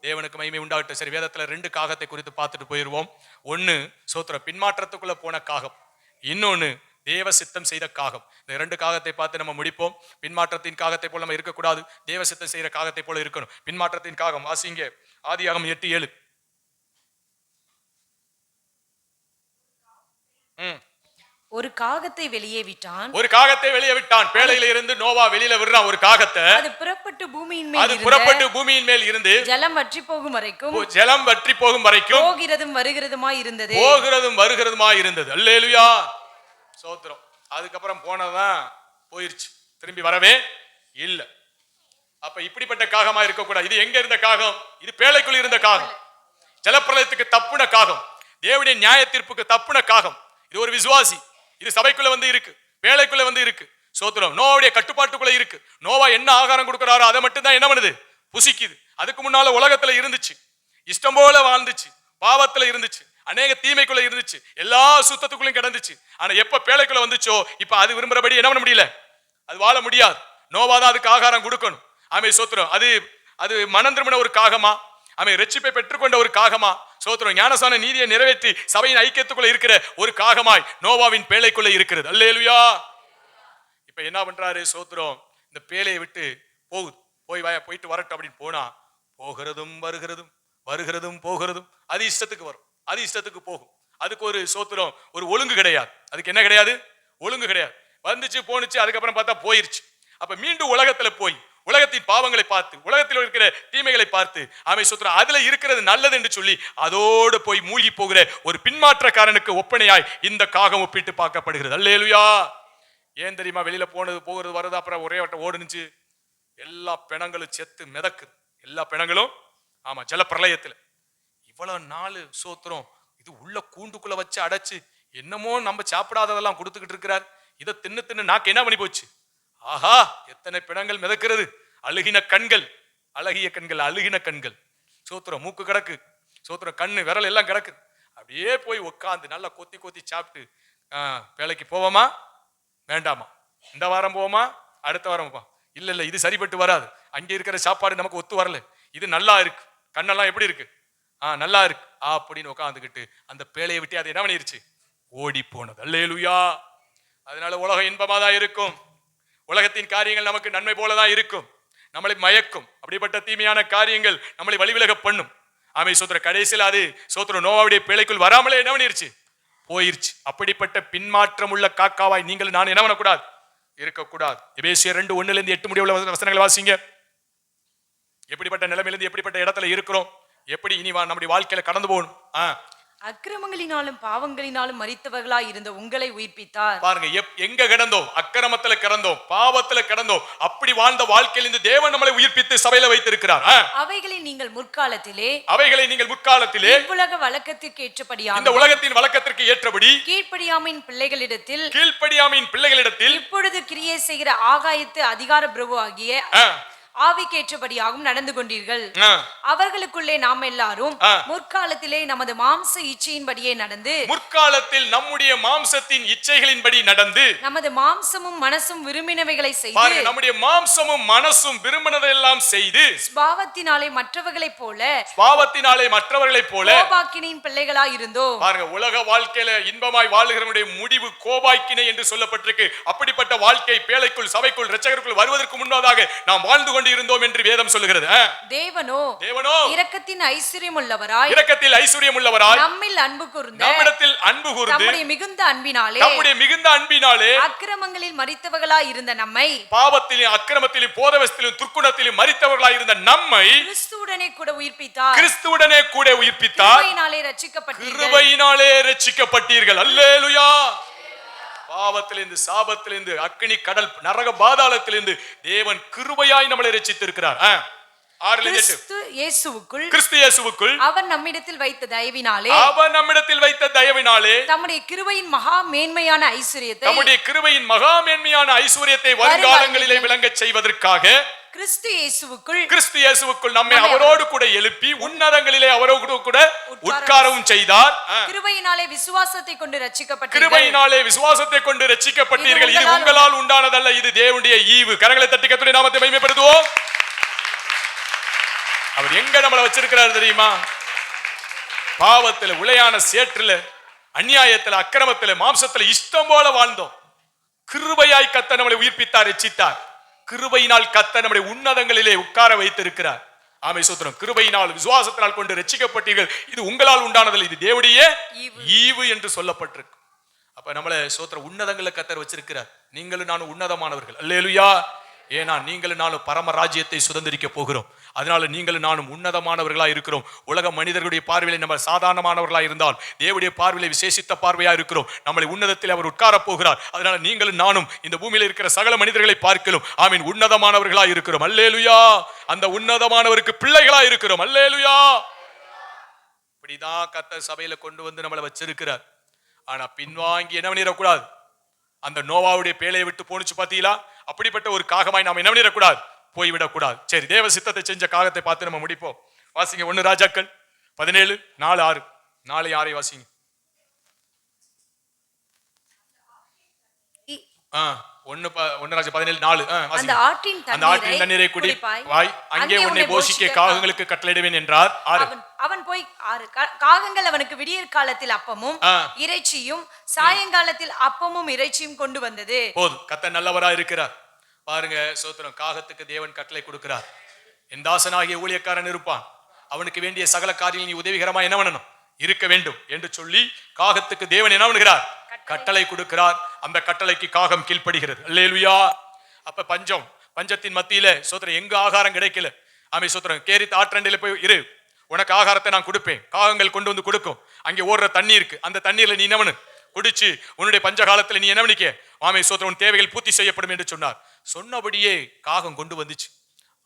S1: தேவனுக்கு மகிமை உண்டாகட்டும். சரி, வேதத்துல 2 காகத்தை குறித்து பார்த்துட்டு போயிருவோம். ஒன்னு சோத்திரம், பின்மாற்றத்துக்குள்ள போன காகம். இன்னொன்னு தேவ சித்தம் செய்த காகம். இந்த 2 காகத்தை பார்த்து நம்ம முடிப்போம். பின்மாற்றத்தின் காகத்தை போல நம்ம இருக்கக்கூடாது, தேவ சித்தம் செய்யற காகத்தை போல இருக்கணும். பின்மாற்றத்தின் காகம் வாசிங்க. ஆதியாகமம் 8:7.
S2: ஒரு காகத்தை வெளியே விட்டான்.
S1: ஒரு காகத்தை வெளியே விட்டான். பேழையில இருந்து நோவா வெளியில விடுறான் ஒரு காகத்தை.
S2: அது புறப்பட்டு பூமியின் மேல் இருந்து ஜலம் வற்றி போகும் வரைக்கும் போகிறதும் வருகிறதுமாய் இருந்தது. அல்லேலூயா. சோத்திரம். அதுக்கப்புறம் போனதான் போயிருச்சு, திரும்பி வரவே இல்ல. அப்ப இப்படிப்பட்ட காகமா இருக்க கூடாது. இது எங்க இருந்த காகம்? இது பேழைக்குள் இருந்த காகம். ஜலப்பிரளயத்துக்கு தப்புன காகம், தேவனுடைய நியாய தீர்ப்புக்கு தப்புன காகம். இது ஒரு விசுவாசி. இது சபைக்குள்ள வந்து இருக்கு, பேழைக்குள்ள வந்து இருக்கு. சோத்திரம். நோவாவுடைய கட்டுப்பாட்டுக்குள்ள இருக்கு. நோவா என்ன ஆகாரம் கொடுக்கிறாரோ அதை மட்டும் தான் என்ன பண்ணுது? புசிக்குது. அதுக்கு முன்னால உலகத்துல இருந்துச்சு, இஷ்டம் போல வாழ்ந்துச்சு, பாவத்துல இருந்துச்சு, அநேக தீமைக்குள்ள இருந்துச்சு, எல்லா சுத்தத்துக்குள்ளும் கிடந்துச்சு. ஆனா எப்ப பேழைக்குள்ள வந்துச்சோ இப்ப அது விரும்புறபடி என்ன பண்ண முடியல, அது வாழ முடியாது. நோவா தான் அதுக்கு ஆகாரம் கொடுக்கணும். ஆமை சோத்திரம். அது மனம் திரும்பின ஒரு காகமா, ஆமை ரட்சிப்பை பெற்றுக்கொண்ட ஒரு காகமா, சோத்திரம், ஞானசான நீதியை நிறைவேற்றி சபையின் ஐக்கியத்துக்குள்ள இருக்கிற ஒரு காகமாய் நோவாவின் பேழைக்குள்ள இருக்கிறது. அல்லேலூயா. இப்ப என்ன பண்றாரு? சோத்திரம், இந்த பேழையை விட்டு போகுது. போயிட்டு வரட்டும் அப்படின்னு போனா போகிறதும் போகிறதும் அது இஷ்டத்துக்கு வரும், அது இஷ்டத்துக்கு போகும். அதுக்கு ஒரு சோத்திரம், ஒரு ஒழுங்கு கிடையாது. அதுக்கு என்ன கிடையாது? ஒழுங்கு கிடையாது. வந்துச்சு போனுச்சு, அதுக்கப்புறம் பார்த்தா போயிருச்சு. அப்ப மீண்டும் உலகத்துல போய் உலகத்தின் பாவங்களை பார்த்து, உலகத்தில் இருக்கிற தீமைகளை பார்த்து, ஆமை சோத்திரம், அதுல இருக்கிறது நல்லது என்று சொல்லி அதோடு போய் மூழ்கி போகிற ஒரு பின்மாற்றக்காரனுக்கு ஒப்பனையாய் இந்த காகம் ஒப்பிட்டு பார்க்கப்படுகிறது. அல்லேலூயா. ஏன் தெரியுமா? வெளியில போகிறது வருது, அப்புறம் ஒரே வட்டம் ஓடுனுச்சு, எல்லா பிணங்களும் செத்து மிதக்குது. எல்லா பிணங்களும் ஆமா ஜலப்பிரளயத்துல. இவ்வளவு நாள் சோத்திரம், இது உள்ள கூண்டுக்குள்ள வச்சு அடைச்சு என்னமோ நம்ம சாப்பிடாததெல்லாம் கொடுத்துக்கிட்டு இருக்கிறார். இதை தின்னு நாக்கு என்ன பண்ணி போச்சு? ஆஹா, எத்தனை பிணங்கள் மிதக்கிறது. அழுகின கண்கள், அழகிய கண்கள், அழுகின கண்கள். சோத்திரம், மூக்கு கிடக்கு, சோத்திரம், கண்ணு விரல் எல்லாம் கிடக்கு. அப்படியே போய் உட்காந்து நல்லா கொத்தி சாப்பிட்டு வேலைக்கு போவோமா வேண்டாமா? இந்த வாரம் போவோமா அடுத்த வாரம் போவோம்? இல்ல இது சரிப்பட்டு வராது. அங்கே இருக்கிற சாப்பாடு நமக்கு ஒத்து வரல. இது நல்லா இருக்கு. கண்ணெல்லாம் எப்படி இருக்கு?
S1: நல்லா இருக்கு அப்படின்னு உட்காந்துக்கிட்டு அந்த பேழையை விட்டு அது என்ன பண்ணிருச்சு? ஓடி போனது. அல்லேலூயா. அதனால உலகம் இன்பமா தான் இருக்கும். உலகத்தின் காரியங்கள் நமக்கு நன்மை போலதான் இருக்கும். நம்மளை மயக்கும். அப்படிப்பட்ட தீமையான காரியங்கள் நம்மளை வழிவிலக பண்ணும். ஆமை சோத்திர கடைசியில் அது சோத்திர நோவாவுடைய பேழைக்குள் வராமலே என்ன பண்ணிருச்சு? போயிருச்சு. அப்படிப்பட்ட பின்மாற்றம் உள்ள காக்காவாய் நீங்கள் நான் என்ன பண்ணக்கூடாது? இருக்கக்கூடாது. எபேசியர் 2:1-8 முடிய உள்ள வசனங்களை வாசிங்க. எப்படிப்பட்ட நிலைமையிலிருந்து எப்படிப்பட்ட இடத்துல இருக்கிறோம், எப்படி இனி நம்முடைய வாழ்க்கையில கடந்து போகணும்.
S2: அக்கிரமங்களினாலும் பாவங்களினாலும் மரித்தவர்களாய் இருந்த உங்களை உயிர்ப்பித்தார்.
S1: பாருங்க, எங்க கிடந்தோம்? அக்கிரமத்துல கிடந்தோம், பாவத்துல கிடந்தோம். அப்படி வாழ்ந்த வாழ்க்கையிலிருந்து தேவன் நம்மளை உயிர்ப்பித்து சபையில வைத்திருக்கிறார்.
S2: அவைகளை நீங்கள் முற்காலத்திலே
S1: உலக
S2: வழக்கத்திற்கு ஏற்றபடியாக
S1: இந்த உலகத்தின் வழக்கத்திற்கு ஏற்றபடி
S2: கீழ்ப்படியாமையின் பிள்ளைகளிடத்தில் இப்பொழுது கிரியை செய்கிற ஆகாயத்து அதிகார பிரபு ஆகிய ஆவிக்கேற்றபடியாகவும் நடந்து கொண்டீர்கள். அவர்களுக்குள்ளே நாம் எல்லாரும் முற்காலத்திலே நமது மாம்ச இச்சையின்படியே நடந்து
S1: நம்முடைய மாம்சத்தின் இச்சைகளின்படி நடந்து
S2: நமது மாம்சமும் மனசும் விரும்பினவைகளை செய்து
S1: நம்முடைய மாம்சமும் மனசும் விரும்பினதெல்லாம் செய்து
S2: பாவத்தினாலே மற்றவர்களைப் போல
S1: கோபாக்கினையின்
S2: பிள்ளைகளாய் இருந்தோம்.
S1: பாருங்க, உலக வாழ்க்கையில இன்பமாய் வாழுகிறவனுடைய முடிவு கோபாக்கினை என்று சொல்லப்பட்டிருக்கு. அப்படிப்பட்ட வாழ்க்கை பேழைக்குள் சபைக்குள் இரட்சகருக்குள் வருவதற்கு முன்னதாக நாம் வாழ்ந்து இருந்தோம் என்று வேதம் சொல்லுகிறது.
S2: தேவனோ இரக்கத்தின் ஐஸ்வரியம் உள்ளவராய் நம்மில் அன்பு கூர்ந்து நம்முடைய மிகுந்த அன்பினாலே அக்கிரமங்களில் மரித்தவர்களாய் இருந்த நம்மை
S1: பாவத்திலும் அக்கிரமத்திலும் போதவஸ்திலும் துர்க்குணத்திலும் மரித்தவர்களாய் இருந்த நம்மை
S2: கிறிஸ்துவுடனே கூட உயிர்ப்பித்தார்.
S1: கிருபையினாலே ரட்சிக்கப்பட்டீர்கள். அல்லேலூயா. பாவத்திலிருந்து சாபத்திலிருந்து அக்கினி கடல் நரக பாதாளத்திலிருந்து தேவன் கிருபையாய் நம்மளை ரட்சித்திருக்கிறார்.
S2: கிறிஸ்து
S1: இயேசுவுக்குள்
S2: அவர் நம்மிடத்தில் வைத்த
S1: தயவினாலே
S2: தம்முடைய கிருபையின் மகா மேன்மையான
S1: ஐஸ்வரியத்தை வருங்காலங்களிலே விளங்கச் செய்வதற்காக
S2: கிறிஸ்து
S1: இயேசுவுக்குள் நம்மை அவரோடு கூட எழுப்பி உன்னதங்களிலே அவரோடு கூட உட்காரவும் செய்தார்.
S2: கிருபையினாலே விசுவாசத்தை
S1: கொண்டு ரட்சிக்கப்பட்டீர்கள். இது உங்களால் உண்டானதல்ல, இது தேவனுடைய ஈவு. கரங்களை தட்டி கர்த்தருடைய நாமத்தை மகிமைப்படுத்துவோம். அவர் எங்க நம்மளை வச்சிருக்கிறார் தெரியுமா? பாவத்துல, உளையான சேற்றுல, அநியாயத்துல, அக்கிரமத்துல, மாம்சத்துல இஷ்டம் போல வாழ்ந்தோம். கிருபையாய் கர்த்தர் நம்மளை உயிர்ப்பித்தார், ரட்சித்தார். கிருபையினால் கர்த்தர் நம்முடைய உன்னதங்களிலே உட்கார வைத்திருக்கிறார். ஆமை சோத்திரம். கிருபையினால் விசுவாசத்தினால் கொண்டு ரட்சிக்கப்பட்டீர்கள். இது உங்களால் உண்டானதில்லை, இது தேவனுடைய ஈவு என்று சொல்லப்பட்டிருக்கு. அப்ப நம்மள சோத்திர உன்னதங்களை கர்த்தர் வச்சிருக்கிறார். நீங்களும் நானும் உன்னதமானவர்கள். அல்லேலூயா. ஏன்னா நீங்களும் நானும் பரம ராஜ்யத்தை சுதந்திரிக்க போகிறோம். அதனால நீங்களும் நானும் உன்னதமானவர்களா இருக்கிறோம். உலக மனிதர்களுடைய பார்வையில நம்ம சாதாரணமானவர்களா இருந்தால் தேவனுடைய பார்வையில விசேஷித்த பார்வையா இருக்கிறோம். நம்மளை உன்னதத்தில் அவர் உட்கார போகிறார். அதனால நீங்களும் நானும் இந்த பூமியில இருக்கிற சகல மனிதர்களை பார்க்கலாம் ஆமீன் உன்னதமானவர்களா இருக்கிறோம். அல்லேலூயா. அந்த உன்னதமானவருக்கு பிள்ளைகளா இருக்கிறோம். அல்லேலூயா. இப்படிதான் கர்த்தர் சபையில கொண்டு வந்து நம்மளை வச்சிருக்கிறார். ஆனா பின்வாங்கி என்ன பண்ணிடக்கூடாது? அந்த நோவாவுடைய பேழையை விட்டு போனுச்சு பாத்தீங்களா? அப்படிப்பட்ட ஒரு காகமாய் நாம் என்ன பண்ணிடக்கூடாது? போய்விடக்கூடாது. சரி, தேவ சித்தத்தை செஞ்ச காகத்தை பார்த்து நம்ம முடிப்போம். வாசிங்க 1 ராஜாக்கள் 17:4-6. 4:6 வாசிங்க. 1 ராஜா 17:4.
S2: அந்த ஆற்றின்
S1: தண்ணீரை குடிப்பாய், அங்கே உன்னை போஷிக்க காகங்களுக்கு கட்டளையிடுவேன் என்றார்.
S2: அவன் போய் காகங்கள் அவனுக்கு விடியற் காலத்தில் அப்பமும் இறைச்சியும் சாயங்காலத்தில் அப்பமும் இறைச்சியும் கொண்டு வந்தது.
S1: போதும், கர்த்தர் நல்லவரா இருக்கிறார். பாருங்க சோத்திரம். காகத்துக்கு தேவன் கட்டளை கொடுக்கிறார். என் தாசனாகிய ஊழியக்காரன் இருப்பான், அவனுக்கு வேண்டிய சகல காரியங்கள் நீ உதவிகரமா என்ன பண்ணணும் இருக்க வேண்டும் என்று சொல்லி காகத்துக்கு தேவன் என்ன பண்ணுகிறார்? கட்டளை கொடுக்கிறார். அந்த கட்டளைக்கு காகம் கீழ்ப்படுகிறது. அல்லேலூயா. அப்ப பஞ்சத்தின் மத்தியில சோத்திரம் எங்க ஆகாரம் கிடைக்கல. ஆமை சோத்திரம். கேரித் ஆற்றண்டையில போய் இரு, உனக்கு ஆகாரத்தை நான் கொடுப்பேன். காகங்கள் கொண்டு வந்து கொடுக்கும். அங்கே ஓடுற தண்ணி இருக்கு, அந்த தண்ணீர்ல நீ என்ன குடிச்சு உன்னுடைய பஞ்ச காலத்துல நீ என்ன பண்ணிக்க ஆமை சோத்திரம், உன் தேவைகள் பூர்த்தி செய்யப்படும் என்று சொன்னார். சொன்னபடியே காகம் கொண்டு வந்துச்சு.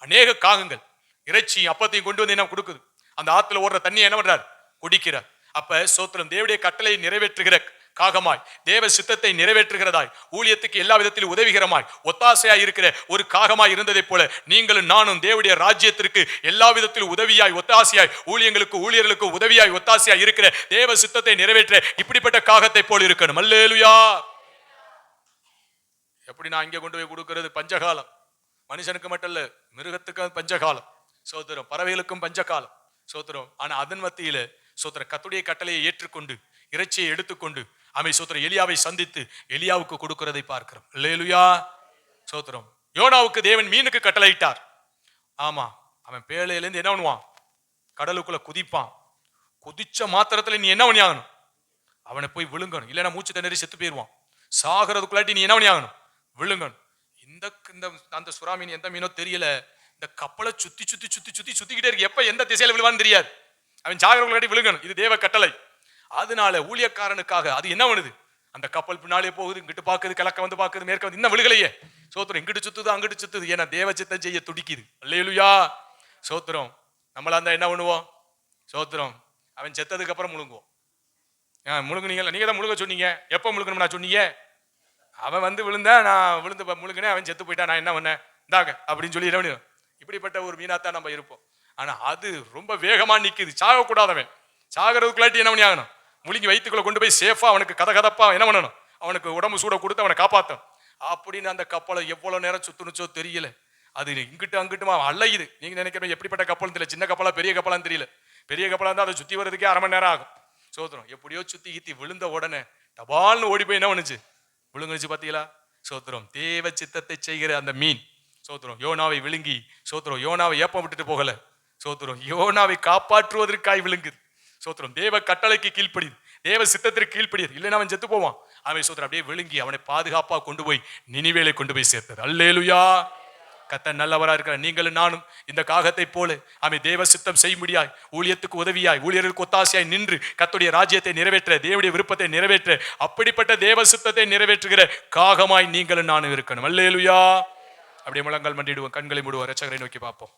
S1: அநேக காகங்கள் இறைச்சி அப்பத்தையும் கொண்டு வந்து என்ன கொடுக்குது. அந்த ஆத்துல ஓடுற தண்ணியை என்ன பண்றார்? குடிக்கிறார். அப்ப சோத்திரம் தேவனுடைய கட்டளையை நிறைவேற்றுகிற காகமாய், தேவ சித்தத்தை நிறைவேற்றுகிறதாய், ஊழியத்துக்கு எல்லா விதத்திலும் உதவிகரமாய் ஒத்தாசையாய் இருக்கிற ஒரு காகமாய் இருந்ததை போல நீங்களும் நானும் தேவனுடைய ராஜ்யத்திற்கு எல்லா விதத்திலும் உதவியாய் ஒத்தாசையாய், ஊழியர்களுக்கு உதவியாய் ஒத்தாசையாய் இருக்கிற தேவ சித்தத்தை நிறைவேற்ற இப்படிப்பட்ட காகத்தை போல் இருக்கணும். அல்லேலூயா. எப்படி நான் இங்கே கொண்டு போய் கொடுக்கிறது? பஞ்சகாலம். மனுஷனுக்கு மட்டும் இல்ல, மிருகத்துக்கு பஞ்சகாலம். சோதரம் பறவைகளுக்கும் பஞ்சகாலம். சோத்திரம். ஆனா அதன் மத்தியில சோத்திரம் கர்த்தருடைய கட்டளையை ஏற்றுக்கொண்டு இறைச்சியை எடுத்துக்கொண்டு ஆமை சோத்திரம் எலியாவை சந்தித்து எலியாவுக்கு கொடுக்கிறதை பார்க்கிறோம். அல்லேலூயா. சோத்திரம். யோனாவுக்கு தேவன் மீனுக்கு கட்டளையிட்டார். ஆமா, அவன் பேழையிலேருந்து என்ன பண்ணுவான்? கடலுக்குள்ள குதிப்பான். குதிச்ச மாத்திரத்துல நீ என்ன பண்ணி ஆகணும்? அவனை போய் விழுங்கணும். இல்லைன்னா மூச்சு திணறி செத்து போயிடுவான். சாகிறதுக்குள்ளாட்டி நீ என்ன பண்ணி ஆகணும்? விழுங்கணும். இந்த அந்த சுறா மீன் எந்த மீனோ தெரியல, இந்த கப்பலை சுத்தி சுத்தி சுத்தி சுத்தி சுத்திக்கிட்டே இருக்கு. எப்ப எந்த திசையில விழுவான்னு தெரியாது. அவன் சாகிறதுக்குள்ளாட்டி விழுங்கணும். இது தேவ கட்டளை. அதனால ஊழியக்காரனுக்காக அது என்ன பண்ணுது? அந்த கப்பல் பின்னாலே போகுது, இங்கிட்டு பாக்குது, கிழக்க வந்து பாக்குது, மேற்க வந்து இன்னும் விழுகலையே. சோத்திரம். இங்கிட்டு சுத்துது, அங்கிட்டு சுத்துது. ஏன்னா தேவ சித்தம் செய்ய துடிக்குது. அல்லேலூயா. சோத்திரம். நம்மளா இருந்தா என்ன பண்ணுவோம்? சோத்திரம். அவன் செத்ததுக்கு அப்புறம் முழுங்குவோம். முழுங்குனீங்களா? நீங்க தான் முழுங்க சொன்னீங்க. எப்ப முழுங்கணும் நான் சொன்னீங்க? அவன் வந்து விழுந்தா, நான் விழுந்து முழுங்கினேன், அவன் செத்து போயிட்டா, நான் என்ன பண்ணேன்? இந்தாங்க அப்படின்னு சொல்லி என்ன பண்ணிடும்? இப்படிப்பட்ட ஒரு மீனாத்தான் நம்ம இருப்போம். ஆனா அது ரொம்ப வேகமா நிக்குது. சாகக்கூடாதவன். சாகிறதுக்குள்ளாட்டி என்ன பண்ணி ஆகணும்? முழுங்கி வயிற்றுக்குள்ள கொண்டு போய் சேஃபா அவனுக்கு கதகதப்பா என்ன பண்ணணும்? அவனுக்கு உடம்பு சூட கொடுத்து அவனை காப்பாற்றணும். அப்படின்னு அந்த கப்பலை எவ்வளவு நேரம் சுத்துனுச்சோ தெரியல. அது இங்கிட்டு அங்கிட்டுமா அலையுது. நீங்க நினைக்கிறீங்க எப்படிப்பட்ட கப்பல் தெரியல. சின்ன கப்பலா பெரிய கப்பலான்னு தெரியல. பெரிய கப்பலா இருந்தா அதை சுத்தி வர்றதுக்கே அரை மணி நேரம் ஆகும். சோத்திரம். எப்படியோ சுத்தி கீத்தி விழுந்த உடனே டபால்னு ஓடி போய் என்ன பண்ணுச்சு? விழுங்குச்சு. பாத்தீங்களா? சோத்திரம். தேவ சித்தத்தை செய்கிற அந்த மீன் சோத்திரம் யோனாவை விழுங்கி சோத்திரம் யோனாவை ஏப்பம் விட்டுட்டு போகல. சோத்திரம். யோனாவை காப்பாற்றுவதற்காய் விழுங்குது. சோத்திரம். தேவ கட்டளைக்கு கீழ்ப்படிது, தேவ சித்தத்திற்கு கீழ்ப்படிது. இல்லைன்னா அவன் செத்து போவான். அவன் சோத்திரம் அப்படியே விழுங்கி அவனை பாதுகாப்பா கொண்டு போய் நினிவேலை கொண்டு போய் சேர்த்தது. அல்லேலூயா. கர்த்தர் நல்லவரா இருக்கிறார். நீங்களும் நானும் இந்த காகத்தை போல அவன் தேவ சித்தம் செய்யும்படியாய், ஊழியத்துக்கு உதவியாய், ஊழியர்களுக்கு ஒத்தாசையாய் நின்று கர்த்தருடைய ராஜ்யத்தை நிறைவேற்ற, தேவனுடைய விருப்பத்தை நிறைவேற்ற, அப்படிப்பட்ட தேவ சித்தத்தை நிறைவேற்றுகிற காகமாய் நீங்களும் நானும் இருக்கணும். அல்லேலூயா. அப்படியே முழங்கால் மண்டிடுவோம், கண்களை மூடுவோம், இரட்சகரை நோக்கி பார்ப்போம்.